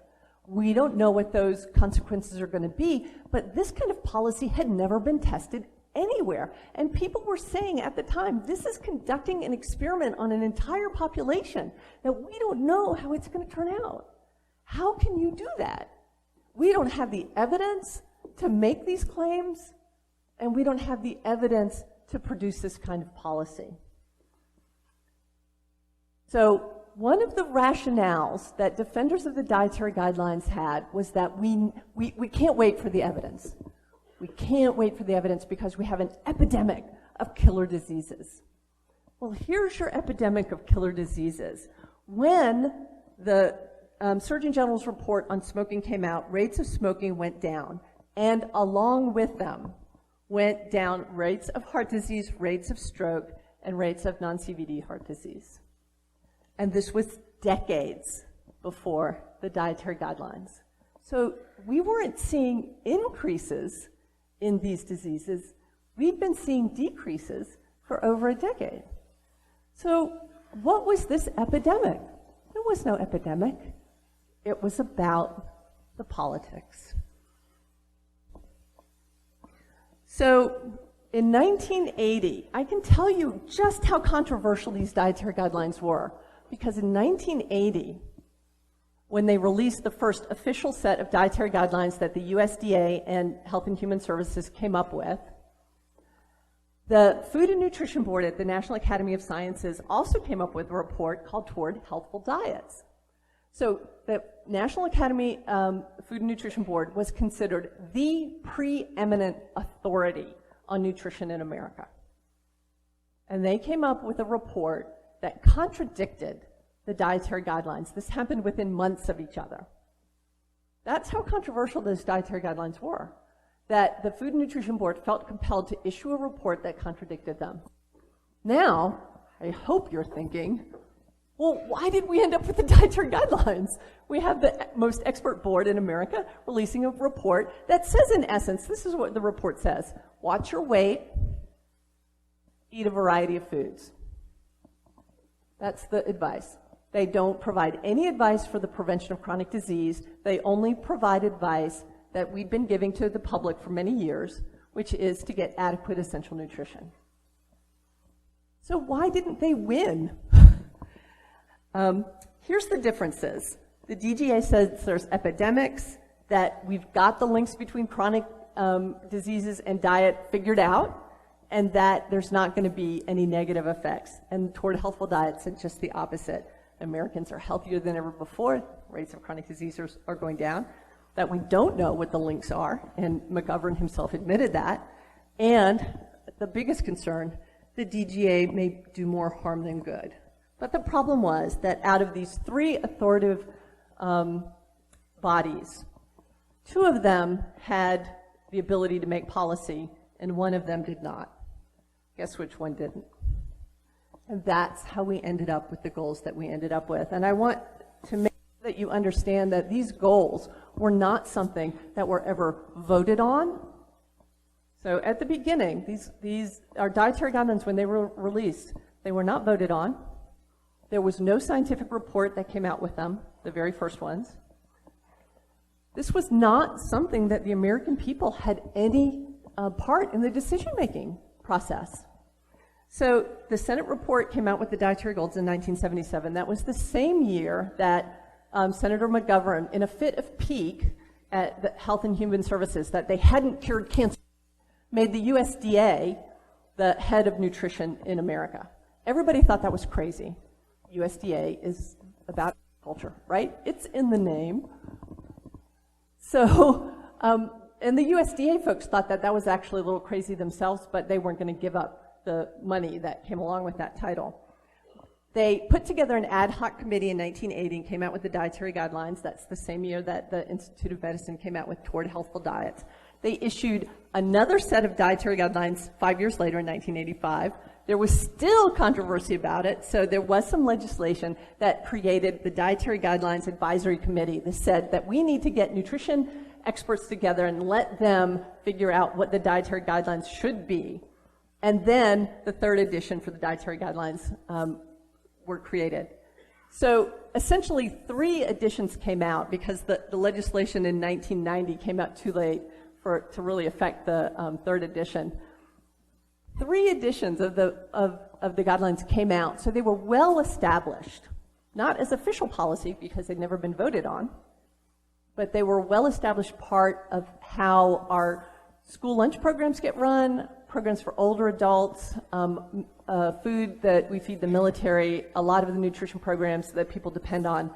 We don't know what those consequences are going to be, but this kind of policy had never been tested anywhere. And people were saying at the time, this is conducting an experiment on an entire population that we don't know how it's going to turn out. How can you do that? We don't have the evidence to make these claims, and we don't have the evidence to produce this kind of policy. So one of the rationales that defenders of the dietary guidelines had was that we can't wait for the evidence. We can't wait for the evidence because we have an epidemic of killer diseases. Well, here's your epidemic of killer diseases. When the Surgeon General's report on smoking came out, rates of smoking went down, and along with them went down rates of heart disease, rates of stroke, and rates of non-CVD heart disease. And this was decades before the dietary guidelines. So we weren't seeing increases in these diseases. We've been seeing decreases for over a decade. So what was this epidemic? There was no epidemic. It was about the politics. So in 1980, I can tell you just how controversial these dietary guidelines were, because in 1980, when they released the first official set of dietary guidelines that the USDA and Health and Human Services came up with, the Food and Nutrition Board at the National Academy of Sciences also came up with a report called Toward Healthful Diets. So the National Academy Food and Nutrition Board was considered the preeminent authority on nutrition in America. And they came up with a report that contradicted the dietary guidelines. This happened within months of each other. That's how controversial those dietary guidelines were, that the Food and Nutrition Board felt compelled to issue a report that contradicted them. Now, I hope you're thinking, well, why did we end up with the dietary guidelines? We have the most expert board in America releasing a report that says, in essence, this is what the report says: watch your weight, eat a variety of foods. That's the advice. They don't provide any advice for the prevention of chronic disease. They only provide advice that we've been giving to the public for many years, which is to get adequate essential nutrition. So why didn't they win? Here's the differences. The DGA says there's epidemics, that we've got the links between chronic diseases and diet figured out, and that there's not going to be any negative effects. And Toward Healthful Diets said just the opposite. Americans are healthier than ever before. Rates of chronic diseases are going down. That we don't know what the links are, and McGovern himself admitted that. And the biggest concern, the DGA may do more harm than good. But the problem was that out of these three authoritative bodies, two of them had the ability to make policy, and one of them did not. Guess which one didn't? And that's how we ended up with the goals that we ended up with. And I want to make sure that you understand that these goals were not something that were ever voted on. So at the beginning, these are dietary guidelines. When they were released, they were not voted on. There was no scientific report that came out with them, the very first ones. This was not something that the American people had any part in the decision-making process. So the Senate report came out with the dietary goals in 1977. That was the same year that Senator McGovern, in a fit of pique at the Health and Human Services, that they hadn't cured cancer, made the USDA the head of nutrition in America. Everybody thought that was crazy. USDA is about agriculture, right? It's in the name. So and the USDA folks thought that that was actually a little crazy themselves, but they weren't going to give up the money that came along with that title. They put together an ad hoc committee in 1980 and came out with the dietary guidelines. That's the same year that the Institute of Medicine came out with Toward Healthful Diets. They issued another set of dietary guidelines 5 years later in 1985. There was still controversy about it, so there was some legislation that created the Dietary Guidelines Advisory Committee that said that we need to get nutrition experts together and let them figure out what the dietary guidelines should be. And then the third edition for the dietary guidelines were created. So essentially 3 editions came out because the legislation in 1990 came out too late to really affect the third edition. 3 editions of the guidelines came out, so they were well established, not as official policy because they'd never been voted on, but they were a well-established part of how our school lunch programs get run, programs for older adults, food that we feed the military, a lot of the nutrition programs that people depend on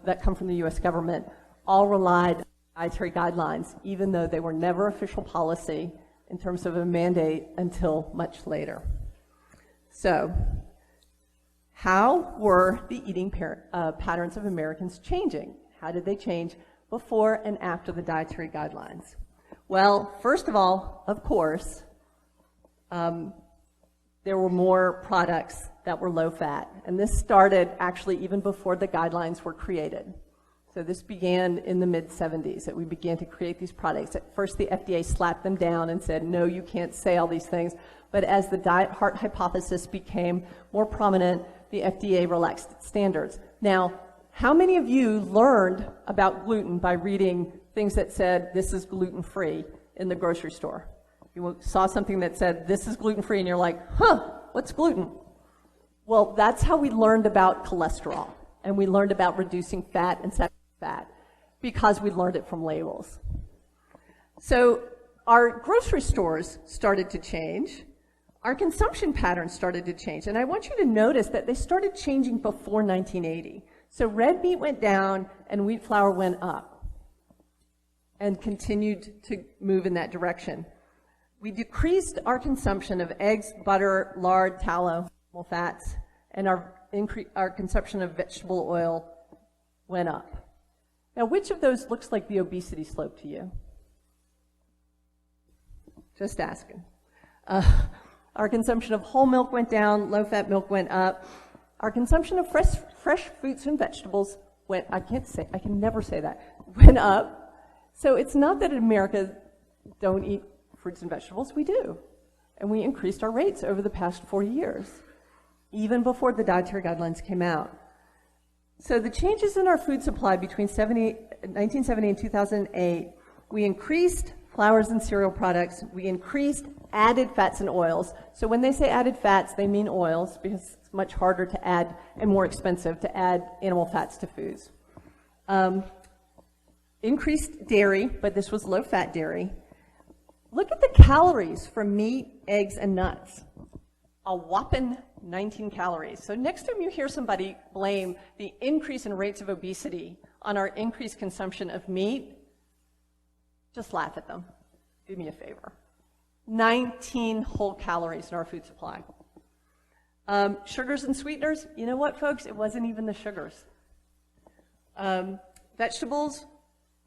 that come from the U.S. government, all relied on dietary guidelines, even though they were never official policy in terms of a mandate until much later. So, how were the eating patterns of Americans changing? How did they change before and after the dietary guidelines? Well, first of all, of course, there were more products that were low fat, and this started actually even before the guidelines were created. So this began in the mid-70s, that we began to create these products. At first, the FDA slapped them down and said, no, you can't say all these things. But as the diet heart hypothesis became more prominent, the FDA relaxed its standards. Now, how many of you learned about gluten by reading things that said, this is gluten-free in the grocery store? You saw something that said, this is gluten-free, and you're like, what's gluten? Well, that's how we learned about cholesterol, and we learned about reducing fat and saturated fat, because we learned it from labels. So our grocery stores started to change. Our consumption patterns started to change. And I want you to notice that they started changing before 1980. So red meat went down and wheat flour went up and continued to move in that direction. We decreased our consumption of eggs, butter, lard, tallow, animal fats, and our consumption of vegetable oil went up. Now, which of those looks like the obesity slope to you? Just asking. Our consumption of whole milk went down, low-fat milk went up. Our consumption of fresh fruits and vegetables went, I can never say that, went up. So it's not that in America don't eat fruits and vegetables, we do. And we increased our rates over the past 40 years, even before the dietary guidelines came out. So the changes in our food supply between 1970 and 2008, we increased flours and cereal products, we increased added fats and oils. So when they say added fats, they mean oils, because it's much harder to add and more expensive to add animal fats to foods. Increased dairy, but this was low-fat dairy. Look at the calories from meat, eggs, and nuts. A whopping 19 calories. So next time you hear somebody blame the increase in rates of obesity on our increased consumption of meat, just laugh at them. Do me a favor. 19 whole calories in our food supply. Sugars and sweeteners, you know what, folks? It wasn't even the sugars. Vegetables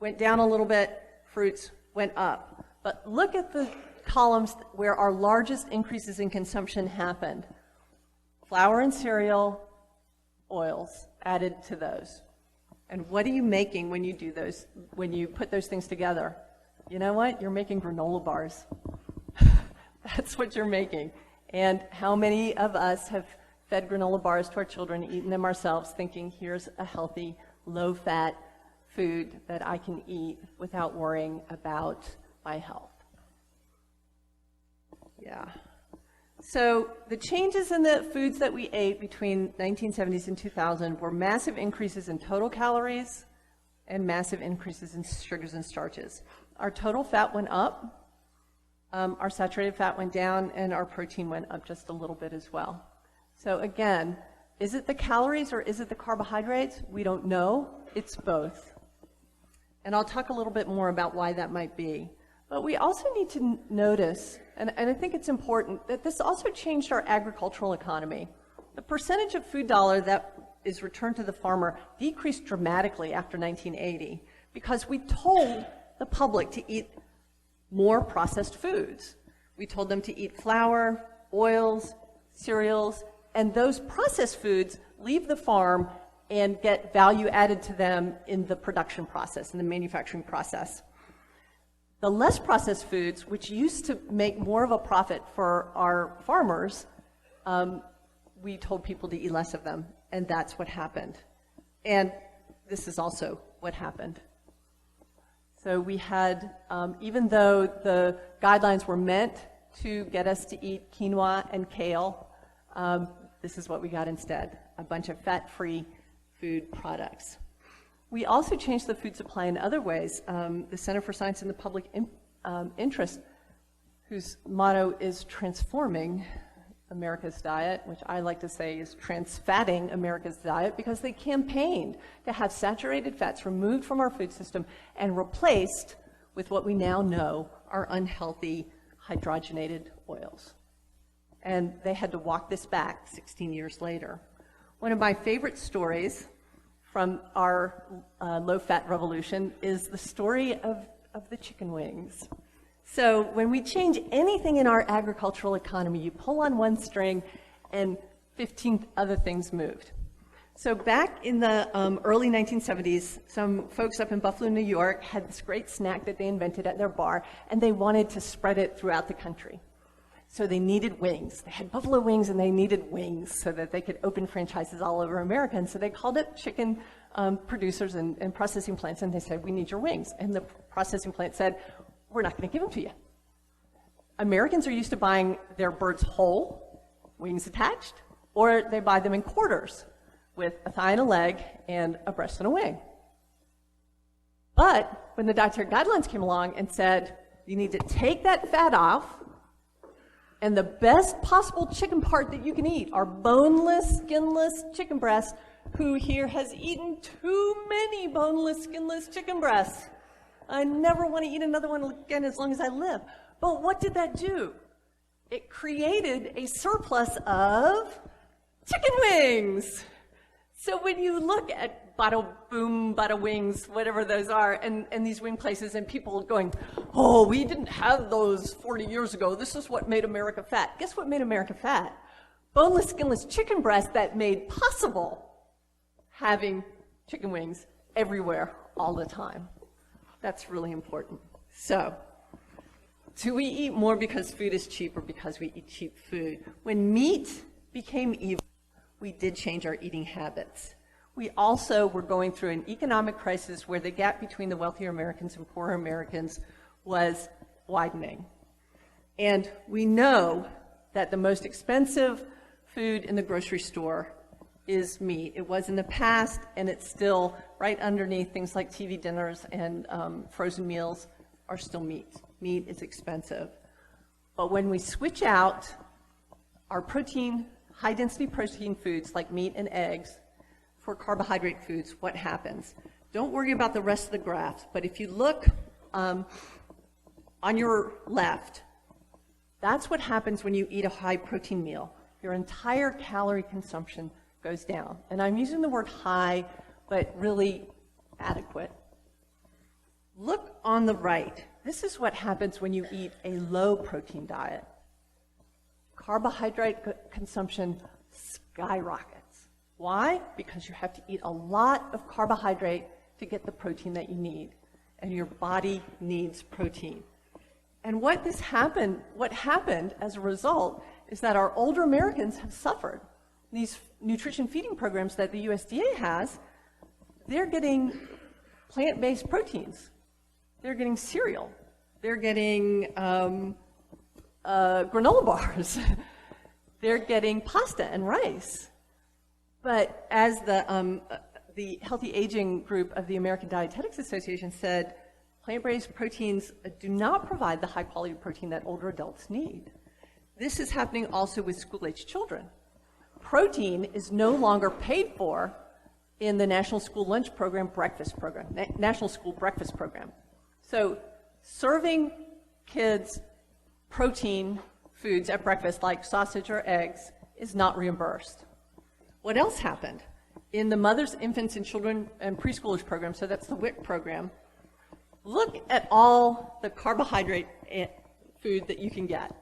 went down a little bit, fruits went up. But look at the columns where our largest increases in consumption happened. Flour and cereal, oils added to those. And what are you making when you do those, when you put those things together? You know what? You're making granola bars. That's what you're making. And how many of us have fed granola bars to our children, eaten them ourselves, thinking, here's a healthy, low-fat food that I can eat without worrying about my health? Yeah. So the changes in the foods that we ate between 1970s and 2000 were massive increases in total calories and massive increases in sugars and starches. Our total fat went up, our saturated fat went down, and our protein went up just a little bit as well. So again, is it the calories or is it the carbohydrates? We don't know. It's both. And I'll talk a little bit more about why that might be. But we also need to notice, and I think it's important, that this also changed our agricultural economy. The percentage of food dollar that is returned to the farmer decreased dramatically after 1980 because we told the public to eat more processed foods. We told them to eat flour, oils, cereals, and those processed foods leave the farm and get value added to them in the production process, in the manufacturing process. The less processed foods, which used to make more of a profit for our farmers, we told people to eat less of them, and that's what happened. And this is also what happened. So we had, even though the guidelines were meant to get us to eat quinoa and kale, this is what we got instead, a bunch of fat-free food products. We also changed the food supply in other ways. The Center for Science in the Public Interest, whose motto is transforming America's diet, which I like to say is transfatting America's diet, because they campaigned to have saturated fats removed from our food system and replaced with what we now know are unhealthy hydrogenated oils. And they had to walk this back 16 years later. One of my favorite stories from our low-fat revolution is the story of the chicken wings. So when we change anything in our agricultural economy, you pull on one string and 15 other things moved. So back in the early 1970s, some folks up in Buffalo, New York had this great snack that they invented at their bar, and they wanted to spread it throughout the country. So they needed wings. They had buffalo wings and they needed wings so that they could open franchises all over America. And so they called up chicken producers and processing plants, and they said, we need your wings. And the processing plant said, we're not going to give them to you. Americans are used to buying their birds whole, wings attached, or they buy them in quarters with a thigh and a leg and a breast and a wing. But when the dietary guidelines came along and said, you need to take that fat off, and the best possible chicken part that you can eat are boneless, skinless chicken breasts. Who here has eaten too many boneless, skinless chicken breasts? I never want to eat another one again as long as I live. But what did that do? It created a surplus of chicken wings. So when you look at Bada Boom, Bada Wings, whatever those are, and these wing places, and people going, oh, we didn't have those 40 years ago. This is what made America fat. Guess what made America fat? Boneless, skinless chicken breast that made possible having chicken wings everywhere all the time. That's really important. So, do we eat more because food is cheap or because we eat cheap food? When meat became evil, we did change our eating habits. We also were going through an economic crisis where the gap between the wealthier Americans and poorer Americans was widening. And we know that the most expensive food in the grocery store is meat. It was in the past, and it's still right underneath things like TV dinners and frozen meals are still meat. Meat is expensive. But when we switch out our protein, high-density protein foods like meat and eggs for carbohydrate foods, what happens? Don't worry about the rest of the graph, but if you look on your left, that's what happens when you eat a high-protein meal. Your entire calorie consumption goes down. And I'm using the word high, but really adequate. Look on the right. This is what happens when you eat a low-protein diet. Carbohydrate consumption skyrockets. Why? Because you have to eat a lot of carbohydrate to get the protein that you need. And your body needs protein. And what happened as a result is that our older Americans have suffered. These nutrition feeding programs that the USDA has, they're getting plant-based proteins. They're getting cereal. They're getting granola bars. They're getting pasta and rice. But as the Healthy Aging group of the American Dietetics Association said, plant-based proteins do not provide the high-quality protein that older adults need. This is happening also with school-age children. Protein is no longer paid for in the National School Lunch Program National School Breakfast Program. So serving kids protein foods at breakfast like sausage or eggs is not reimbursed. What else happened? In the Mothers, Infants, and Children and Preschoolers program, so that's the WIC program, look at all the carbohydrate food that you can get.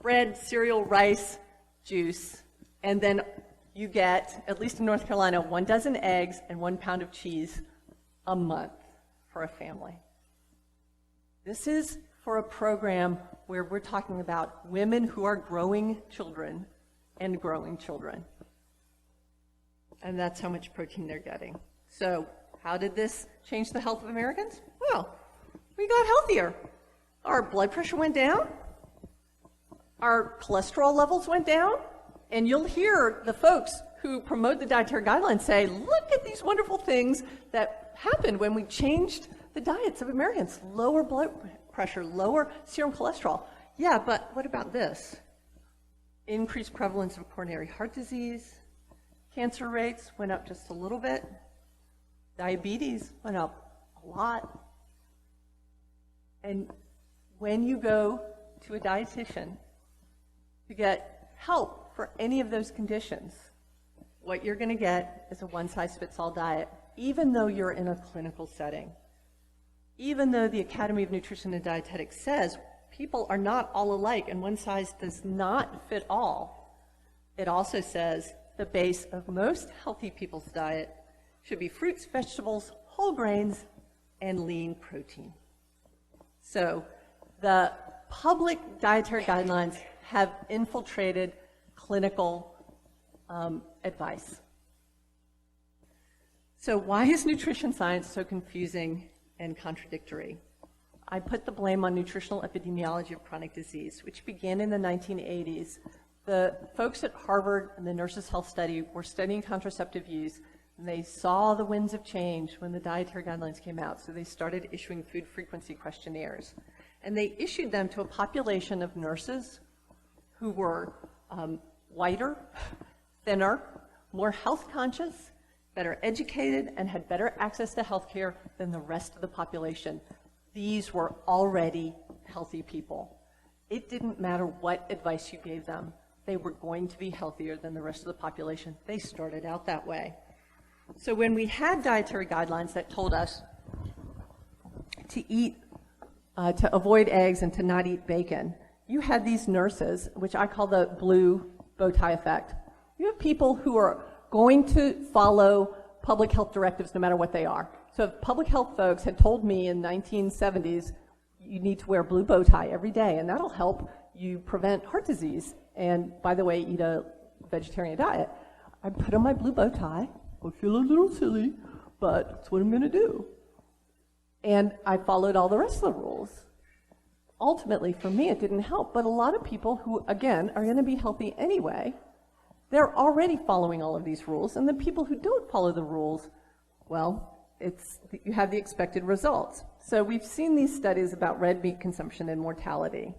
Bread, cereal, rice, juice, and then you get, at least in North Carolina, 1 dozen eggs and 1 pound of cheese a month for a family. This is for a program where we're talking about women who are growing children and growing children. And that's how much protein they're getting. So how did this change the health of Americans? Well, we got healthier. Our blood pressure went down. Our cholesterol levels went down. And you'll hear the folks who promote the dietary guidelines say, look at these wonderful things that happened when we changed the diets of Americans. Lower blood pressure, lower serum cholesterol. Yeah, but what about this? Increased prevalence of coronary heart disease. Cancer rates went up just a little bit. Diabetes went up a lot. And when you go to a dietitian to get help for any of those conditions, what you're going to get is a one-size-fits-all diet, even though you're in a clinical setting. Even though the Academy of Nutrition and Dietetics says people are not all alike and one size does not fit all, it also says the base of most healthy people's diet should be fruits, vegetables, whole grains, and lean protein. So the public dietary guidelines have infiltrated clinical advice. So why is nutrition science so confusing and contradictory? I put the blame on nutritional epidemiology of chronic disease, which began in the 1980s. The folks at Harvard and the Nurses' Health Study were studying contraceptive use, and they saw the winds of change when the dietary guidelines came out, so they started issuing food frequency questionnaires. And they issued them to a population of nurses who were whiter, thinner, more health conscious, better educated, and had better access to health care than the rest of the population. These were already healthy people. It didn't matter what advice you gave them. They were going to be healthier than the rest of the population. They started out that way. So when we had dietary guidelines that told us to eat, to avoid eggs and to not eat bacon, you had these nurses, which I call the blue bow tie effect. You have people who are going to follow public health directives no matter what they are. So if public health folks had told me in 1970s, you need to wear a blue bow tie every day, and that'll help you prevent heart disease. And by the way, eat a vegetarian diet. I put on my blue bow tie. I feel a little silly, but that's what I'm going to do. And I followed all the rest of the rules. Ultimately, for me, it didn't help. But a lot of people who, again, are going to be healthy anyway, they're already following all of these rules. And the people who don't follow the rules, well, you have the expected results. So we've seen these studies about red meat consumption and mortality.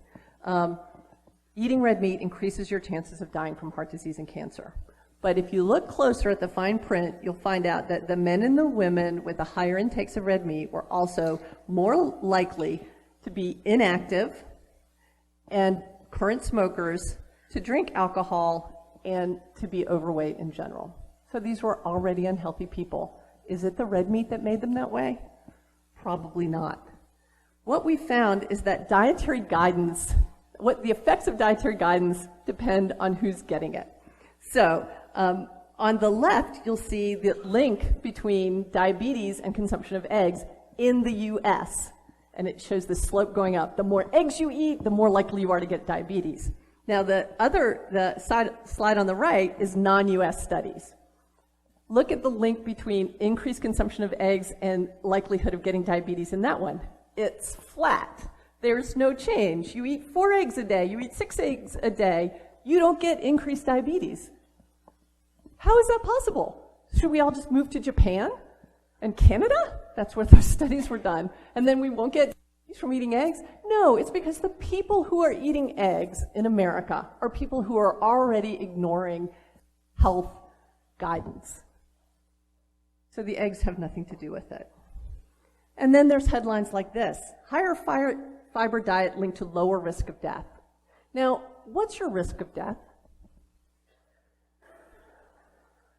Eating red meat increases your chances of dying from heart disease and cancer. But if you look closer at the fine print, you'll find out that the men and the women with the higher intakes of red meat were also more likely to be inactive and current smokers, to drink alcohol, and to be overweight in general. So these were already unhealthy people. Is it the red meat that made them that way? Probably not. What we found is that dietary guidance, the effects of dietary guidance depend on who's getting it. So on the left, you'll see the link between diabetes and consumption of eggs in the US. And it shows the slope going up. The more eggs you eat, the more likely you are to get diabetes. Now the slide on the right is non-US studies. Look at the link between increased consumption of eggs and likelihood of getting diabetes in that one. It's flat. There's no change. You eat 4 eggs a day, you eat 6 eggs a day, you don't get increased diabetes. How is that possible? Should we all just move to Japan and Canada? That's where those studies were done. And then we won't get diabetes from eating eggs? No, it's because the people who are eating eggs in America are people who are already ignoring health guidance. So the eggs have nothing to do with it. And then there's headlines like this: higher fiber diet linked to lower risk of death. Now, what's your risk of death?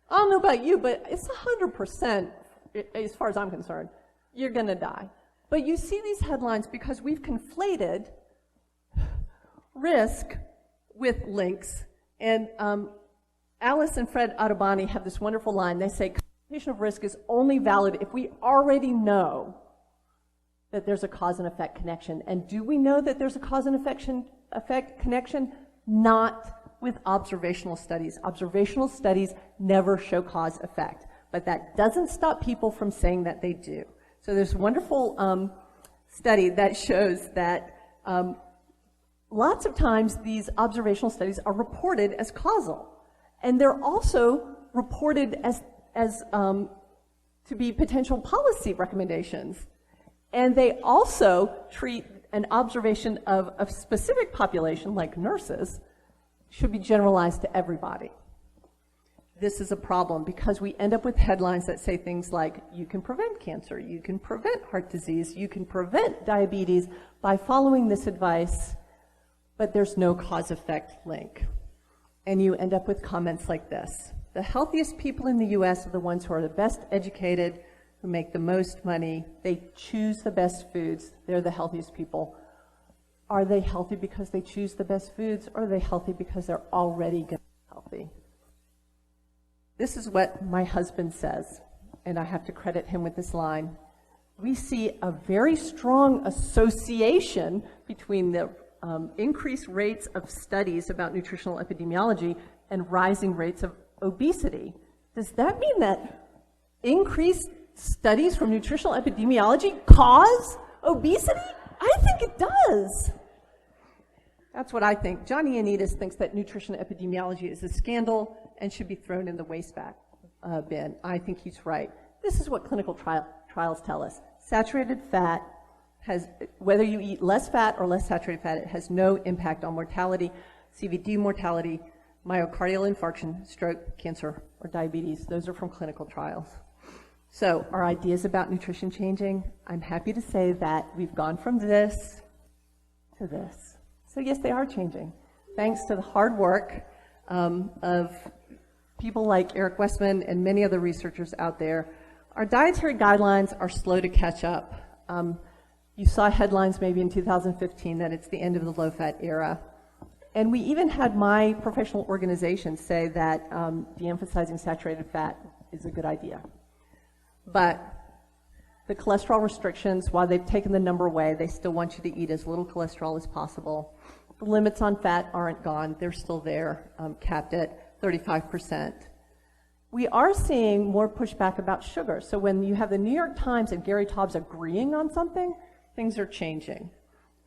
I don't know about you, but it's 100%, as far as I'm concerned, you're going to die. But you see these headlines because we've conflated risk with links. And Alice and Fred Ottoboni have this wonderful line. They say, computation of risk is only valid if we already know that there's a cause and effect connection. And do we know that there's a cause and effect connection? Not with observational studies. Observational studies never show cause effect, but that doesn't stop people from saying that they do. So there's a wonderful study that shows that lots of times these observational studies are reported as causal, and they're also reported as to be potential policy recommendations. And they also treat an observation of a specific population, like nurses, should be generalized to everybody. This is a problem because we end up with headlines that say things like, you can prevent cancer, you can prevent heart disease, you can prevent diabetes by following this advice, but there's no cause-effect link. And you end up with comments like this: the healthiest people in the US are the ones who are the best educated, who make the most money, they choose the best foods, they're the healthiest people. Are they healthy because they choose the best foods, or are they healthy because they're already going to be healthy? This is what my husband says, and I have to credit him with this line. We see a very strong association between the increased rates of studies about nutritional epidemiology and rising rates of obesity. Does that mean that increased studies from nutritional epidemiology cause obesity? I think it does. That's what I think. Johnny Anitas thinks that nutrition epidemiology is a scandal and should be thrown in the waste bin. I think he's right. This is what clinical trials tell us. Saturated fat has, whether you eat less fat or less saturated fat, it has no impact on mortality, CVD mortality, myocardial infarction, stroke, cancer, or diabetes. Those are from clinical trials. So are ideas about nutrition changing? I'm happy to say that we've gone from this to this. So yes, they are changing. Thanks to the hard work of people like Eric Westman and many other researchers out there. Our dietary guidelines are slow to catch up. You saw headlines maybe in 2015 that it's the end of the low-fat era. And we even had my professional organization say that de-emphasizing saturated fat is a good idea. But the cholesterol restrictions, while they've taken the number away, they still want you to eat as little cholesterol as possible. The limits on fat aren't gone. They're still there, capped at 35%. We are seeing more pushback about sugar. So when you have the New York Times and Gary Taubes agreeing on something, things are changing.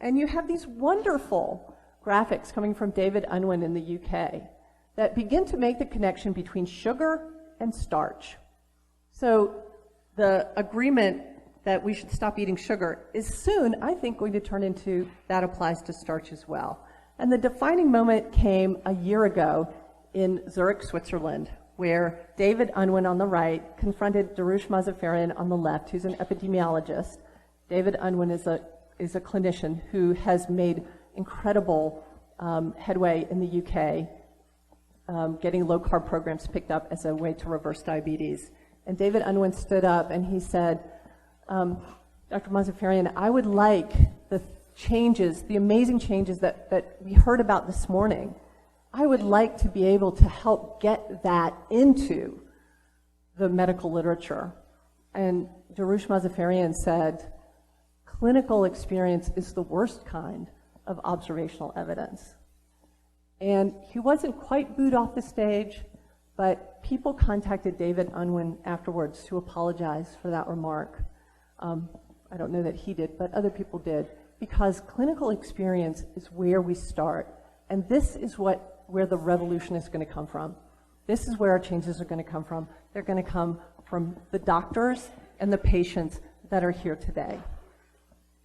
And you have these wonderful graphics coming from David Unwin in the UK that begin to make the connection between sugar and starch. So the agreement that we should stop eating sugar is soon, I think, going to turn into that applies to starch as well. And the defining moment came a year ago in Zurich, Switzerland, where David Unwin on the right confronted Darush Mazafarian on the left, who's an epidemiologist. David Unwin is a clinician who has made incredible headway in the UK, getting low-carb programs picked up as a way to reverse diabetes. And David Unwin stood up and he said, Dr. Mazafarian, I would like the changes, the amazing changes that we heard about this morning. I would like to be able to help get that into the medical literature. And Darush Mazafarian said, clinical experience is the worst kind of observational evidence. And he wasn't quite booed off the stage, but people contacted David Unwin afterwards to apologize for that remark. I don't know that he did, but other people did, because clinical experience is where we start. And this is where the revolution is going to come from. This is where our changes are going to come from. They're going to come from the doctors and the patients that are here today.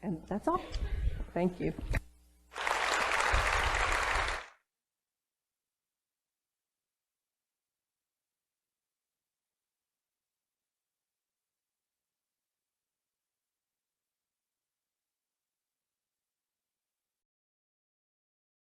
And that's all. Thank you.